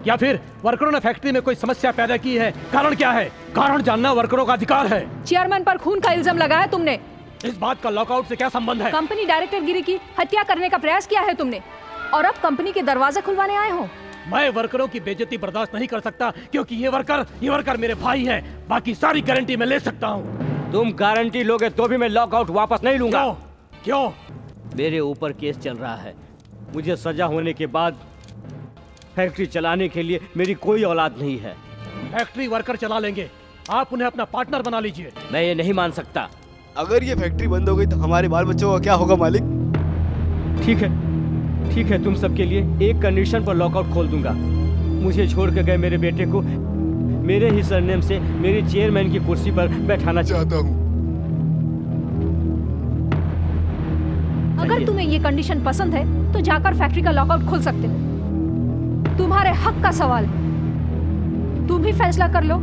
या फिर वर्करों ने फैक्ट्री में कोई समस्या पैदा की है? कारण क्या है? कारण जानना वर्करों का अधिकार है। चेयरमैन पर खून का इल्जाम लगाया तुमने। इस बात का लॉकआउट से क्या संबंध है? कंपनी डायरेक्टर गिरी की हत्या करने का प्रयास किया है तुमने और अब कंपनी के दरवाजे खुलवाने आए हो। मैं वर्करों की बेइज्जती बर्दाश्त नहीं कर सकता, क्योंकि ये वर्कर मेरे भाई हैं। बाकी सारी गारंटी मैं ले सकता हूँ। तुम गारंटी लोगे तो भी मैं लॉकआउट वापस नहीं लूंगा। क्यों? मेरे ऊपर केस चल रहा है। मुझे सजा होने के बाद फैक्ट्री चलाने के लिए मेरी कोई औलाद नहीं है। फैक्ट्री वर्कर चला लेंगे, आप उन्हें अपना पार्टनर बना लीजिए। मैं ये नहीं मान सकता। अगर ये फैक्ट्री बंद हो गई तो हमारे बाल बच्चों का क्या होगा मालिक? ठीक है, तुम सबके लिए एक कंडीशन पर लॉकआउट खोल दूंगा। मुझे छोड़ के गए मेरे बेटे को मेरे ही सरनेम से मेरी चेयरमैन की कुर्सी पर बैठाना चाहता हूँ। अगर तुम्हें ये कंडीशन पसंद है तो जाकर फैक्ट्री का लॉकआउट खोल सकते हो। तुम्हारे हक का सवाल है, तुम ही फैसला कर लो।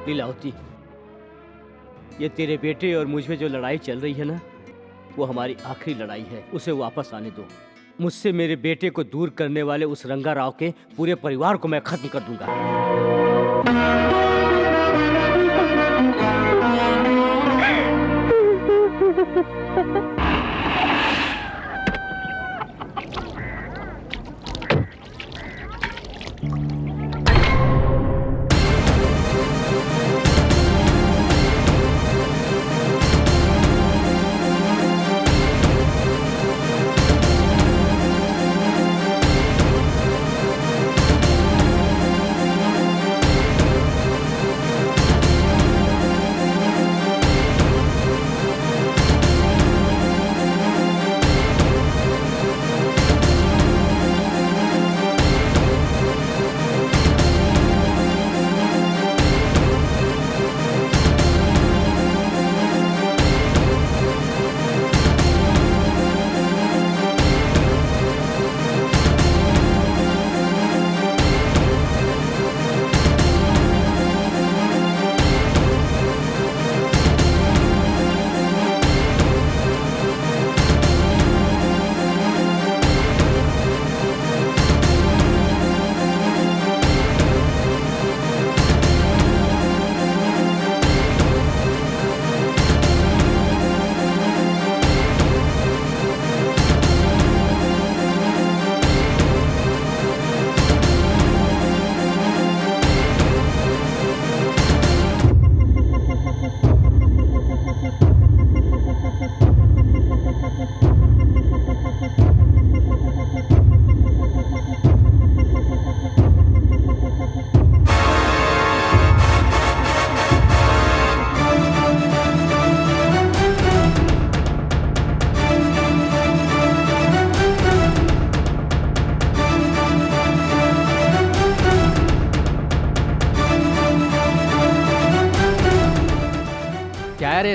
लीलावती, ये तेरे बेटे और मुझ में जो लड़ाई चल रही है ना, वो हमारी आखिरी लड़ाई है। उसे वापस आने दो। मुझसे मेरे बेटे को दूर करने वाले उस रंगा राव के पूरे परिवार को मैं खत्म कर दूंगा।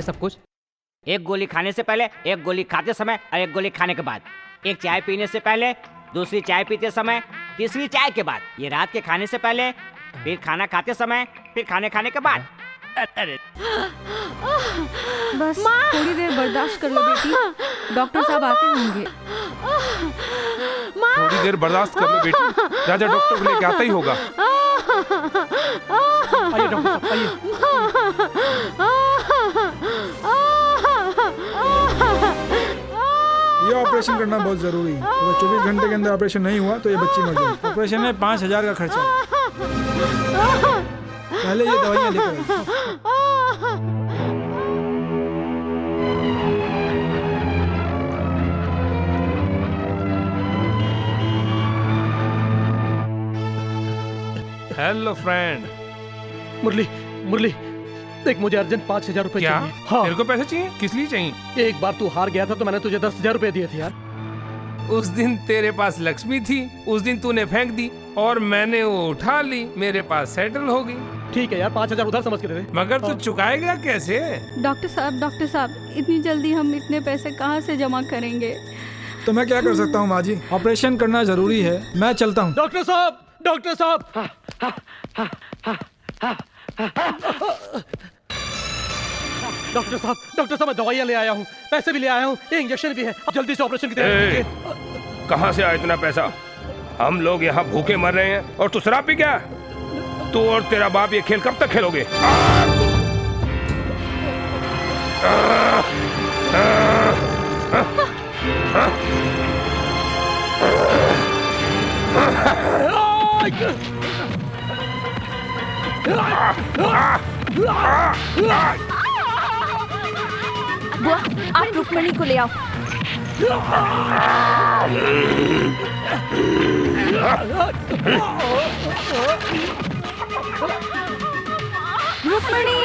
सब कुछ? एक गोली खाने से पहले, एक गोली खाते समय और एक गोली खाने के बाद। एक चाय पीने से पहले, दूसरी चाय पीते समय, तीसरी चाय के बाद। ये रात के खाने से पहले, फिर खाना खाते समय, फिर खाने के बाद। अरे बस थोड़ी देर बर्दाश्त कर लो बेटी, डॉक्टर साहब आते होंगे। थोड़ी देर बर्दाश्त कर लो बेटी, राजा डॉक्टर को लेके आता ही होगा। आइए डॉक्टर साहब, आइए। ये ऑपरेशन करना बहुत जरूरी है। अगर 24 घंटे के अंदर ऑपरेशन नहीं हुआ तो ये बच्ची मर जाएगी। ऑपरेशन में 5000 का खर्चा है। पहले ये दवाइयाँ लेकर आइए। Hello friend. मुरली, मुरली, देख मुझे अर्जेंट 5000 रुपए क्या? चाहिए। हाँ। तेरे को पैसे चाहिए? किस लिए चाहिए? एक बार तू हार गया था तो मैंने तुझे 10,000 रुपए दिए थे यार। उस दिन तेरे पास लक्ष्मी थी, उस दिन तूने फेंक दी और मैंने वो उठा ली, मेरे पास सेटल हो गई। ठीक है यार, 5000 उधार समझ के दे दे। मगर तू चुकाएगा कैसे? डॉक्टर साहब, इतनी जल्दी हम इतने पैसे कहाँ से जमा करेंगे? तो मैं क्या कर सकता हूँ माँ जी? ऑपरेशन करना जरूरी है, मैं चलता हूँ। डॉक्टर साहब, डॉक्टर साहब। डॉक्टर साहब, मैं दवाइयाँ ले आया हूँ, पैसे भी ले आया हूँ, ये इंजेक्शन भी है। अब जल्दी से ऑपरेशन की तैयारी कीजिए। कहाँ से आया इतना पैसा? हम लोग यहाँ भूखे मर रहे हैं और तू शराब पी क्या? तू और तेरा बाप ये खेल कब तक खेलोगे? बुआ, आप रुक्मणी को ले आओ। रुक्मणी!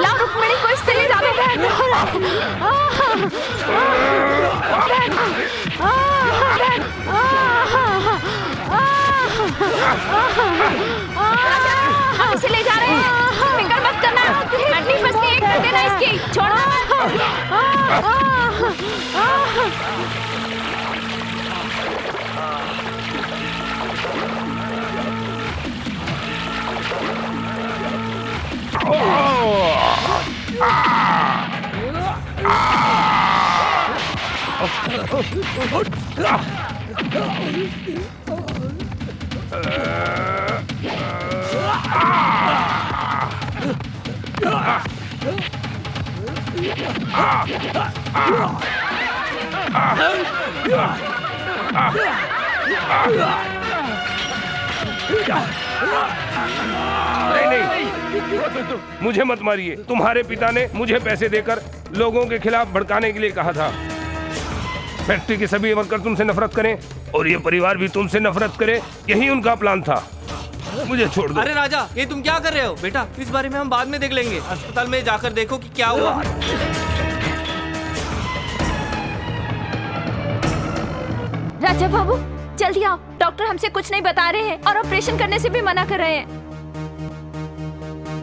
लाओ रुक्मणी को इस तरह जाओ। हम इसे ले जा रहे हैं, फिक्र मत करना। हड्डी पसली एक कर देना इसकी, छोड़ना मत। नहीं, मुझे मत मारिए। तुम्हारे पिता ने मुझे पैसे देकर लोगों के खिलाफ भड़काने के लिए कहा था। फैक्ट्री के सभी वर्कर तुमसे नफरत करें और ये परिवार भी तुमसे नफरत करे, यही उनका प्लान था। मुझे छोड़ दो। अरे राजा, ये तुम क्या कर रहे हो? बेटा, इस बारे में हम बाद में देख लेंगे। अस्पताल में जाकर देखो कि क्या हुआ। राजा बाबू, जल्दी आओ। डॉक्टर हमसे कुछ नहीं बता रहे हैं और ऑपरेशन करने से भी मना कर रहे हैं।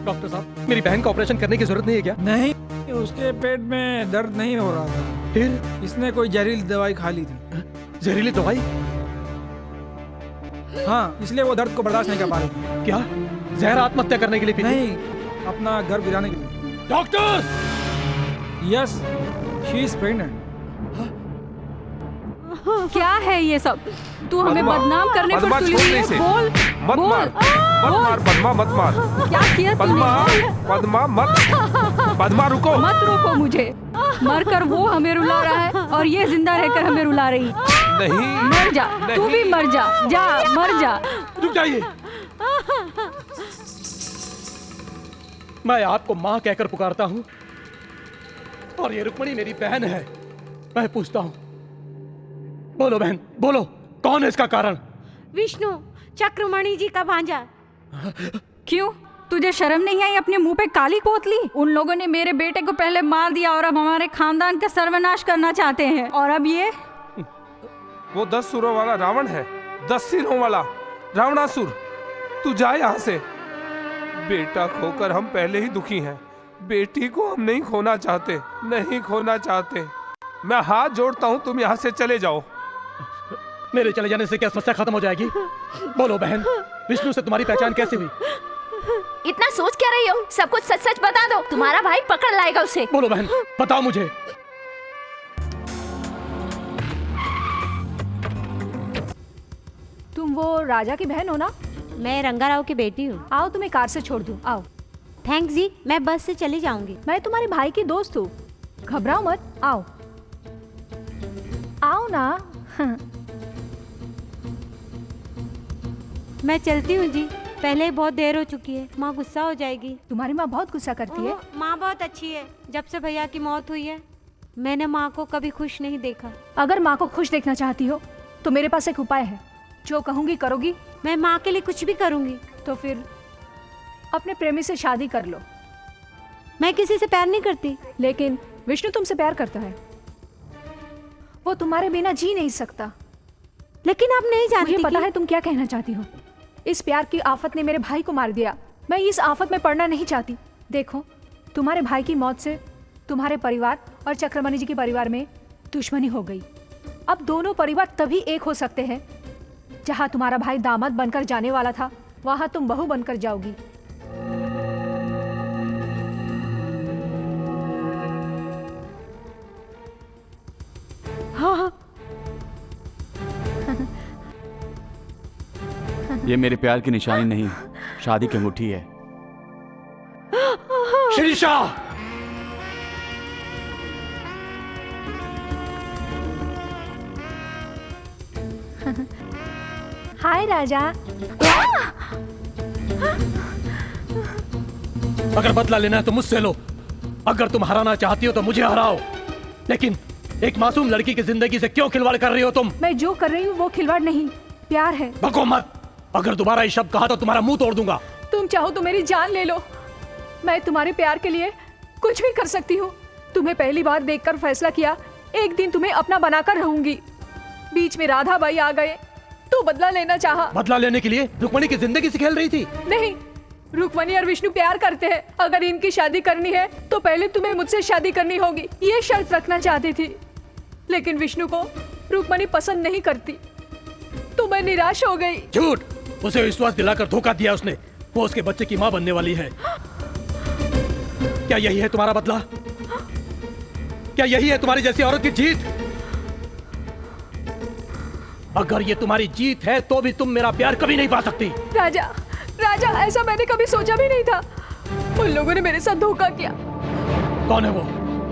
डॉक्टर साहब, मेरी बहन का ऑपरेशन करने की जरूरत नहीं है क्या? नहीं, उसके पेट में दर्द नहीं हो रहा था। फिर इसने कोई जहरीली दवाई खा ली थी। जहरीली दवाई? हाँ, इसलिए वो दर्द को बर्दाश्त नहीं कर पा रही थी। क्या जहर आत्महत्या करने के लिए पी? नहीं, अपना घर गिराने के लिए। Doctor! Yes, she is pregnant. क्या है ये सब? तू हमें बदनाम करने पर तुली हुई है। बोल, मत मार, मत मार पद्मा, मत मार। क्या किया पद्मा, पद्मा मत, पद्मा रुको। मत रोको मुझे। मरकर वो हमें रुला रहा है और ये जिंदा रहकर हमें रुला रही। नहीं, मर जा, तू भी मर जा, जा मर जा। रुक जाइए। मैं आपको माँ कहकर पुकारता हूँ और ये रुक्मणी मेरी बहन है। मैं पूछता हूँ, बोलो बहन, बोलो, कौन है इसका कारण? विष्णु, चक्रमणि जी का भांजा। क्यों? तुझे शर्म नहीं आई अपने मुंह पे काली पोतली? उन लोगों ने मेरे बेटे को पहले मार दिया और अब हमारे खानदान का सर्वनाश करना चाहते हैं। और अब ये वो 10 सुरों वाला रावण है, 10 सिरों वाला रावणासुर। तू जा यहाँ से। बेटा खोकर हम पहले ही दुखी हैं, बेटी को हम नहीं खोना चाहते, नहीं खोना चाहते। मैं हाथ जोड़ता हूँ, तुम यहाँ से चले जाओ। मेरे चले जाने से क्या समस्या खत्म हो जाएगी? बोलो बहन, विष्णु से तुम्हारी पहचान कैसे हुई? इतना सोच क्या रही हो? सब कुछ सच सच बता दो, तुम्हारा भाई पकड़ लाएगा उसे। बोलो बहन, बताओ मुझे। तुम वो राजा की बहन हो ना? मैं रंगा राव की बेटी हूँ। आओ तुम्हें कार से छोड़ दूं, आओ। थैंक्स जी, मैं बस से चली जाऊंगी। मैं तुम्हारे भाई की दोस्त हूँ, घबराओ मत, आओ आओ ना। मैं चलती हूँ जी, पहले ही बहुत देर हो चुकी है, माँ गुस्सा हो जाएगी। तुम्हारी माँ बहुत गुस्सा करती है? माँ बहुत अच्छी है। जब से भैया की मौत हुई है मैंने माँ को कभी खुश नहीं देखा। अगर माँ को खुश देखना चाहती हो तो मेरे पास एक उपाय है। जो कहूँगी करोगी? मैं माँ के लिए कुछ भी करूँगी। तो फिर अपने प्रेमी से शादी कर लो। मैं किसी से प्यार नहीं करती। लेकिन विष्णु तुमसे प्यार करता है, वो तुम्हारे बिना जी नहीं सकता। लेकिन आप नहीं जानती। मुझे पता है तुम क्या कहना चाहती हो। इस प्यार की आफत ने मेरे भाई को मार दिया, मैं इस आफत में पड़ना नहीं चाहती। देखो, तुम्हारे भाई की मौत से तुम्हारे परिवार और चक्रमणि जी के परिवार में दुश्मनी हो गई। अब दोनों परिवार तभी एक हो सकते हैं जहां तुम्हारा भाई दामाद बनकर जाने वाला था, वहां तुम बहू बनकर जाओगी। हाँ। ये मेरे प्यार की निशानी नहीं, शादी की अंगूठी है। शिरीषा! हाय राजा। अगर बदला लेना है तो मुझसे लो, अगर तुम हराना चाहती हो तो मुझे हराओ। लेकिन एक मासूम लड़की की जिंदगी से क्यों खिलवाड़ कर रही हो तुम? मैं जो कर रही हूँ वो खिलवाड़ नहीं, प्यार है। बको मत, अगर दोबारा ये शब्द कहा तो तुम्हारा मुंह तोड़ दूंगा। तुम चाहो तो मेरी जान ले लो, मैं तुम्हारे प्यार के लिए कुछ भी कर सकती हूँ। तुम्हें पहली बार देखकर फैसला किया एक दिन तुम्हें अपना बनाकर रहूंगी। बीच में राधा बाई आ गए तो बदला लेना चाहा। बदला लेने के लिए रुक्मणी की जिंदगी से खेल रही थी? नहीं, रुक्मणी और विष्णु प्यार करते हैं। अगर इनकी शादी करनी है तो पहले तुम्हें मुझसे शादी करनी होगी, ये शर्त रखना चाहती थी। लेकिन विष्णु को रुक्मणी पसंद नहीं करती तो मैं निराश हो गई। झूठ! उसे विश्वास दिलाकर धोखा दिया उसने। वो उसके बच्चे की माँ बनने वाली है। क्या यही है तुम्हारा बदला? क्या यही है तुम्हारी जैसी औरत की जीत? अगर ये तुम्हारी जीत है तो भी तुम मेरा प्यार कभी नहीं पा सकती। राजा, राजा, ऐसा मैंने कभी सोचा भी नहीं था। उन लोगों ने मेरे साथ धोखा किया। कौन है वो?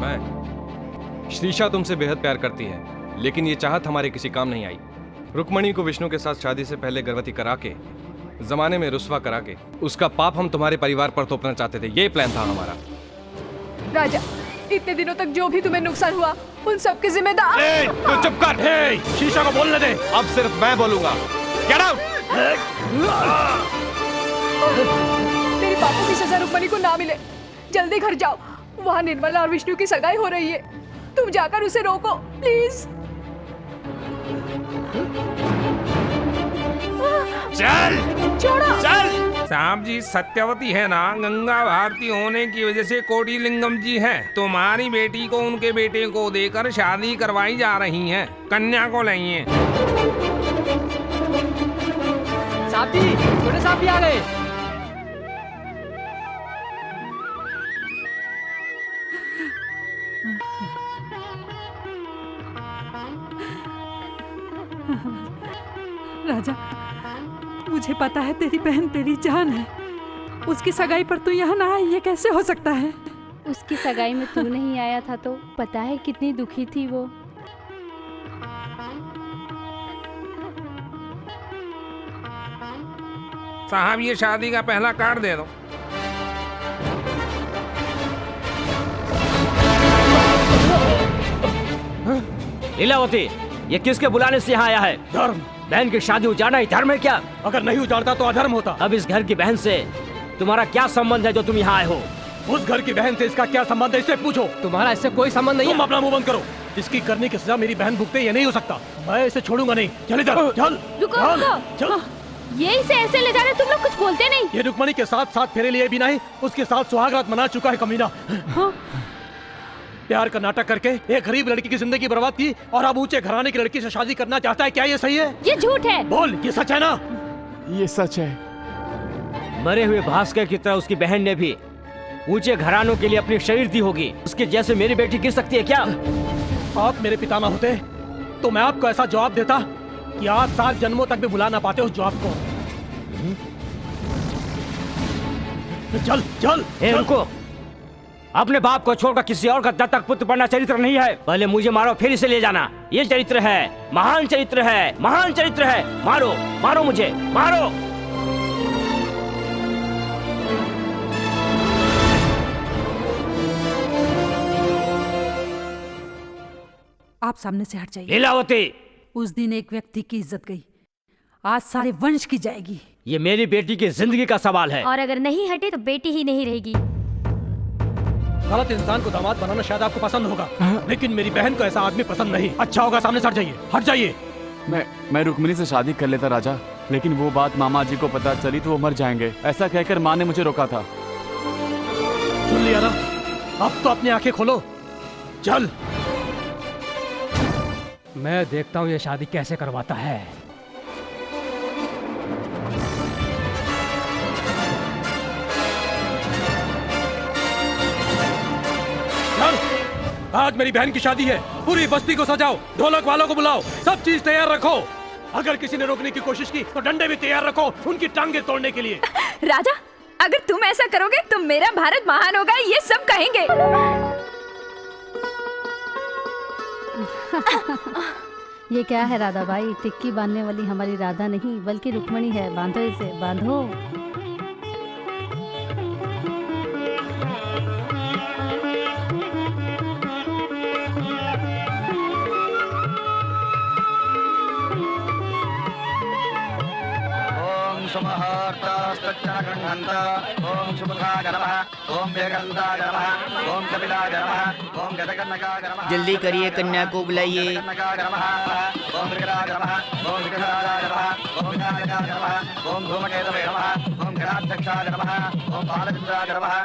मैं। श्रीषा तुमसे बेहद प्यार करती है, लेकिन ये चाहत हमारे किसी काम नहीं आई। रुक्मणी को विष्णु के साथ शादी से पहले गर्भवती करा के, जमाने में रुस्वा करा के, उसका पाप हम तुम्हारे परिवार पर थोपना चाहते थे। ये प्लान था हमारा। राजा, इतने दिनों तक जो भी तुम्हें नुकसान हुआ उन सब की जिम्मेदार। तू चुप कर। शीशा को बोलने दे। अब सिर्फ मैं बोलूंगा। Get out! मेरे पापों की सजा रुक्मणी को ना मिले। जल्दी घर जाओ, वहाँ निर्मला और विष्णु की सगाई हो रही है। तुम जाकर उसे रोको प्लीज। चल छोड़ो। चल। साहब जी सत्यवती है ना, गंगा भारती होने की वजह से कोटिलिंगम जी हैं। तुम्हारी बेटी को उनके बेटे को देकर शादी करवाई जा रही है। कन्या को लाइए। साहब जी, छोटे साहब भी आ गए। राजा, मुझे पता है तेरी बहन तेरी जान है। उसकी सगाई पर तू यहाँ ना आए, ये कैसे हो सकता है? उसकी सगाई में तू नहीं आया था तो पता है कितनी दुखी थी वो। साहब ये शादी का पहला कार्ड दे दो। लीलावती, ये किसके बुलाने से यहाँ आया है? धर्म। बहन की शादी उजाड़ना ही धर्म है क्या? अगर नहीं उजाड़ता तो अधर्म होता। अब इस घर की बहन से तुम्हारा क्या संबंध है जो तुम यहाँ आए हो? उस घर की बहन से इसका क्या संबंध है, इससे पूछो। तुम्हारा इससे कोई संबंध नहीं तुम अपना मुंह बंद करो। इसकी करने की सजा मेरी बहन भुगते, ये नहीं हो सकता। मैं इसे छोड़ूंगा नहीं। चल इधर, चल। रुको रुको, ये इसे ऐसे ले जा रहे, तुम लोग कुछ बोलते नहीं। ये रुक्मणी के साथ साथ फेरे लिए भी नहीं, उसके साथ सुहागरात मना चुका है कमीना। प्यार का नाटक करके एक गरीब लड़की की जिंदगी बर्बाद की और अब ऊंचे घराने की लड़की से शादी करना चाहता है। क्या ये सही है? ये झूठ है। बोल, ये सच है ना? ये सच है। मरे हुए भास्कर की तरह उसकी बहन ने भी ऊंचे घरानों के लिए अपनी शरीर दी होगी। उसके जैसे मेरी बेटी गिर सकती है क्या? आप मेरे पिता ना होते तो मैं आपको ऐसा जवाब देता कि आप 7 जन्मों तक भी भुला ना पाते उस जवाब को। चल चल, चल। रुको, अपने बाप को छोड़कर किसी और का दत्तक पुत्र बनना चरित्र नहीं है। पहले मुझे मारो, फिर इसे ले जाना। ये चरित्र है, महान चरित्र है, महान चरित्र है। मारो मारो मुझे, मारो। आप सामने से हट जाइए। लीलावती, उस दिन एक व्यक्ति की इज्जत गई, आज सारे वंश की जाएगी। ये मेरी बेटी की जिंदगी का सवाल है। और अगर नहीं हटे तो बेटी ही नहीं रहेगी। गलत इंसान को दामाद बनाना शायद आपको पसंद होगा, लेकिन मेरी बहन को ऐसा आदमी पसंद नहीं। अच्छा होगा सामने से हट जाइए, हट जाइए। मैं रुक्मिणी से शादी कर लेता राजा, लेकिन वो बात मामा जी को पता चली तो वो मर जाएंगे, ऐसा कहकर माँ ने मुझे रोका था। सुन लिया ना, अब तो अपनी आंखें खोलो। चल। मैं देखता हूँ ये शादी कैसे करवाता है। चल, आज मेरी बहन की शादी है। पूरी बस्ती को सजाओ, ढोलक वालों को बुलाओ, सब चीज तैयार रखो। अगर किसी ने रोकने की कोशिश की तो डंडे भी तैयार रखो, उनकी टांगे तोड़ने के लिए। राजा, अगर तुम ऐसा करोगे तो मेरा भारत महान होगा, ये सब कहेंगे। ये क्या है राधा भाई? टिक्की बांधने वाली हमारी राधा नहीं बल्कि रुक्मणी है। बांधो इसे, बांधो। ओम शुभखाय नमः, ओम वेगंताय नमः, ओम कपिलाय नमः, ओम गदकर्णकाय नमः। जल्दी करिए, कन्या को बुलाइए। ओम मृगराय नमः, ओम विघ्नराजाय नमः, ओम विनायकाय नमः, ओम धूमकेतवे नमः, ओम गणाध्यक्षाय नमः, ओम बालचंद्राय नमः।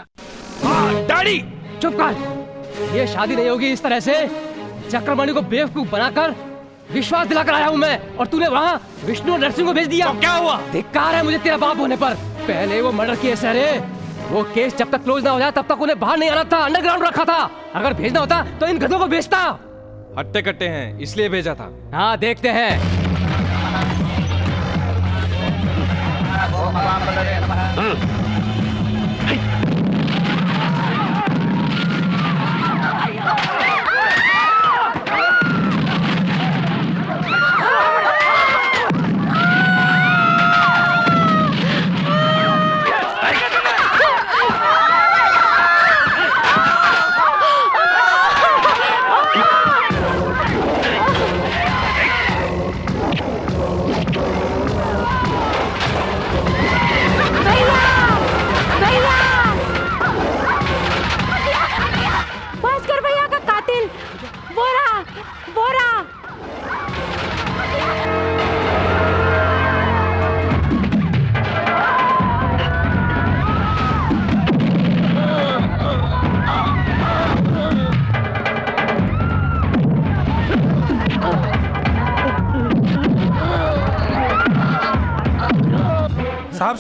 डैडी चुप कर। ये शादी नहीं होगी इस तरह से। चक्रमणि को बेवकूफ बनाकर विश्वास दिलाकर आया हूँ मैं, और तूने वहाँ विष्णु और नरसिंह को भेज दिया। तो क्या हुआ? धिक्कार है मुझे तेरा बाप होने पर। पहले वो मर्डर केस है रे, वो केस जब तक क्लोज ना हो जाए तब तक उन्हें बाहर नहीं आना था, अंडरग्राउंड रखा था। अगर भेजना होता तो इन गधों को भेजता। हट्टे कट्टे हैं इसलिए भेजा था। हाँ देखते हैं।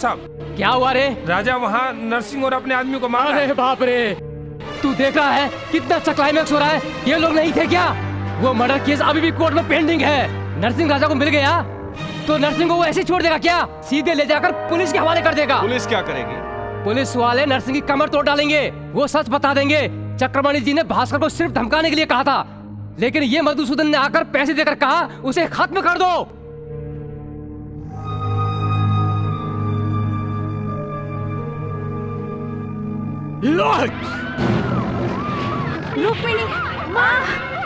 साहब क्या हुआ रे? राजा वहाँ नरसिंह और अपने आदमी को मारा। अरे बाप रे, तू देख रहा है कितना अच्छा क्लाइमैक्स हो रहा है? ये लोग नहीं थे क्या? वो मर्डर केस अभी भी कोर्ट में पेंडिंग है। नरसिंह राजा को मिल गया तो नरसिंह को वो ऐसे छोड़ देगा क्या? सीधे ले जाकर पुलिस के हवाले कर देगा। पुलिस क्या करेगी? पुलिस वाले नरसिंह की कमर तोड़ डालेंगे, वो सच बता देंगे। चक्रमणि जी ने भास्कर को सिर्फ धमकाने के लिए कहा था, लेकिन ये मधुसूदन ने आकर पैसे देकर कहा उसे खत्म कर दो। रुक्मिणी, माँ,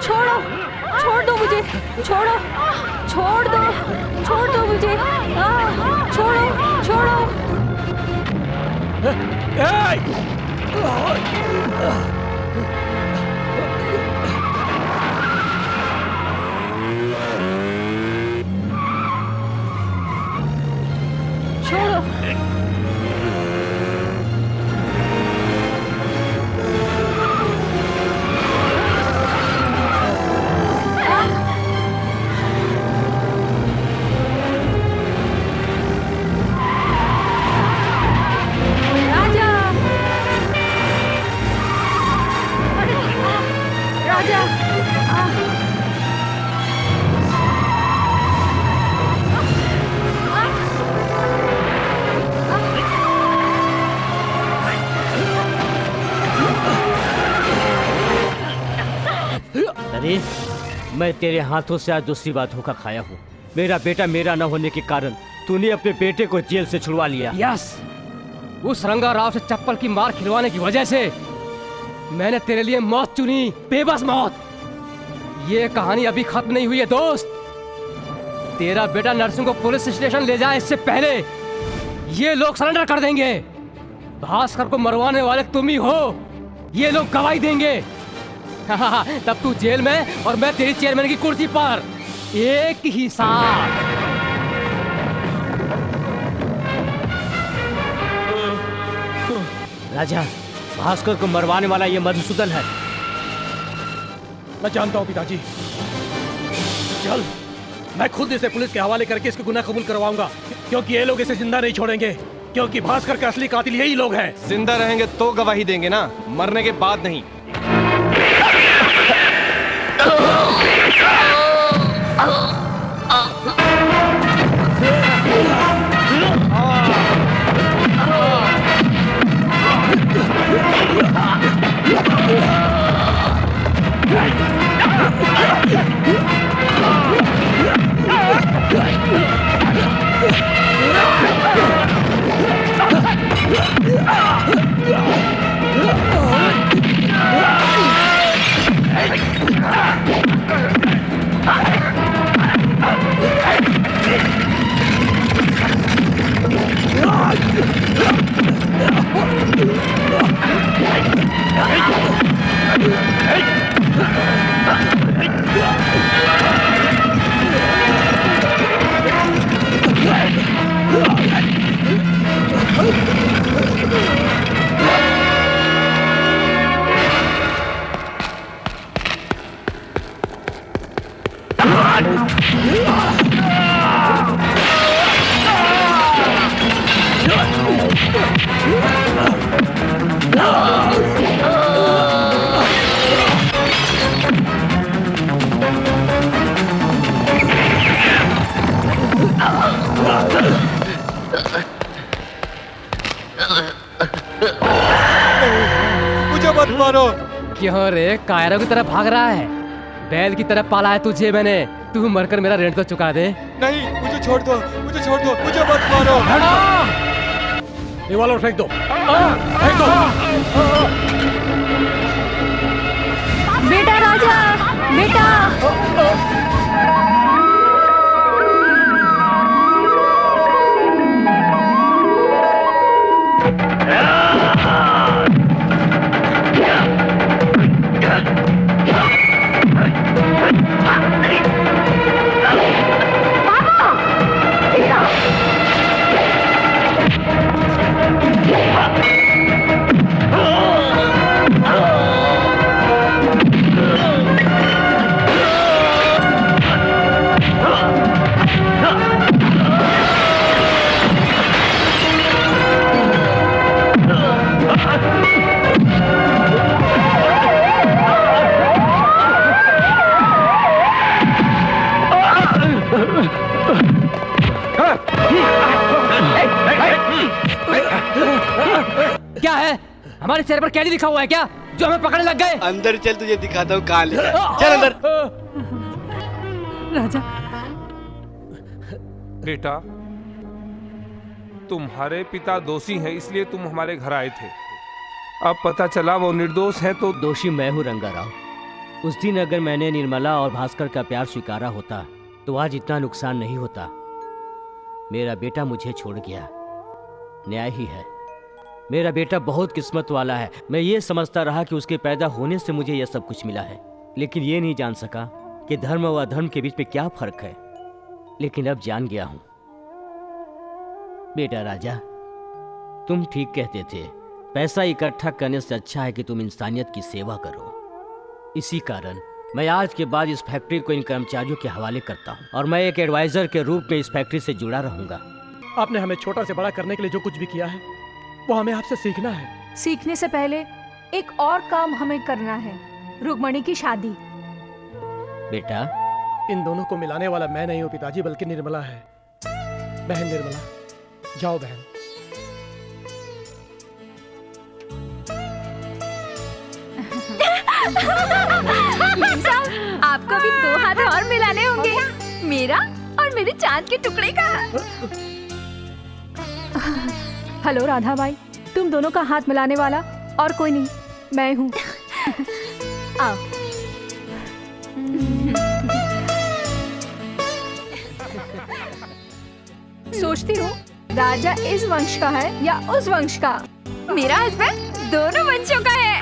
छोड़ो, छोड़ दो मुझे, छोड़ो, छोड़ दो मुझे, छोड़ो, छोड़ो। छोड़ो। राजा, अरे राजा, अरे मैं तेरे हाथों से आज दूसरी बार धोखा खाया हूँ। मेरा बेटा मेरा न होने के कारण तूने अपने बेटे को जेल से छुड़वा लिया। यस, उस रंगा राव से चप्पल की मार खिलवाने की वजह से मैंने तेरे लिए मौत चुनी, बेबस मौत। ये कहानी अभी खत्म नहीं हुई है दोस्त। तेरा बेटा नरसिंह को पुलिस स्टेशन ले जाए इससे पहले ये लोग सरेंडर कर देंगे। भास्कर को मरवाने वाले तुम ही हो, ये लोग गवाही देंगे। तब तू जेल में और मैं तेरी चेयरमैन की कुर्सी पर, एक ही साथ। राजा, भास्कर को मरवाने वाला ये मधुसूदन है। मैं जानता हूँ पिताजी। चल, मैं खुद इसे पुलिस के हवाले करके इसके गुनाह कबूल करवाऊंगा, क्योंकि ये लोग इसे जिंदा नहीं छोड़ेंगे, क्योंकि भास्कर का असली कातिल यही लोग हैं। जिंदा रहेंगे तो गवाही देंगे ना, मरने के बाद नहीं। मुझे मत मारो। क्यों रे, कायरों की तरह भाग रहा है? बैल की तरह पाला है तुझे मैंने। तू मरकर मेरा रेंट तो चुका दे। नहीं, मुझे छोड़ दो, मुझे छोड़ दो, मुझे मत मारो। रिवॉल्वर फेंक दो, फेंक दो। बेटा राजा, बेटा। क्या है? हमारे चेहरे पर कैदी लिखा हुआ है क्या, जो हमें पकड़ने लग गए? अंदर चल, तुझे दिखाता हूँ कहाँ लिखा है। चल अंदर। राजा, बेटा, तुम्हारे पिता दोषी हैं, इसलिए तुम हमारे घर आए थे। अब पता चला वो निर्दोष हैं तो दोषी मैं हूँ रंगा राव। उस दिन अगर मैंने निर्मला और भास्कर का प्यार स्वीकारा होता तो आज इतना नुकसान नहीं होता। मेरा बेटा मुझे छोड़ गया, न्याय ही है। मेरा बेटा बहुत किस्मत वाला है। मैं ये समझता रहा कि उसके पैदा होने से मुझे यह सब कुछ मिला है, लेकिन ये नहीं जान सका कि धर्म व अधर्म के बीच में क्या फर्क है। लेकिन अब जान गया हूं। बेटा राजा, तुम ठीक कहते थे, पैसा इकट्ठा करने से अच्छा है कि तुम इंसानियत की सेवा करो। इसी कारण मैं आज के बाद इस फैक्ट्री को इन कर्मचारियों के हवाले करता हूं और मैं एक एडवाइजर के रूप में इस फैक्ट्री से जुड़ा रहूंगा। आपने हमें छोटा से बड़ा करने के लिए जो कुछ भी किया है वो हमें आपसे सीखना है। सीखने से पहले एक और काम हमें करना है, रुक्मणी की शादी। बेटा, इन दोनों को मिलाने वाला मैं नहीं हूँ पिताजी, बल्कि निर्मला है। बहन निर्मला, जाओ बहन। साहब, आपको भी 2 हाथ और मिलाने होंगे, मेरा और मेरे चांद के टुकड़े का। हेलो राधा बाई, तुम दोनों का हाथ मिलाने वाला और कोई नहीं, मैं हूँ। आओ। सोचती हूँ राजा इस वंश का है या उस वंश का। मेरा हस्बैंड दोनों वंशों का है।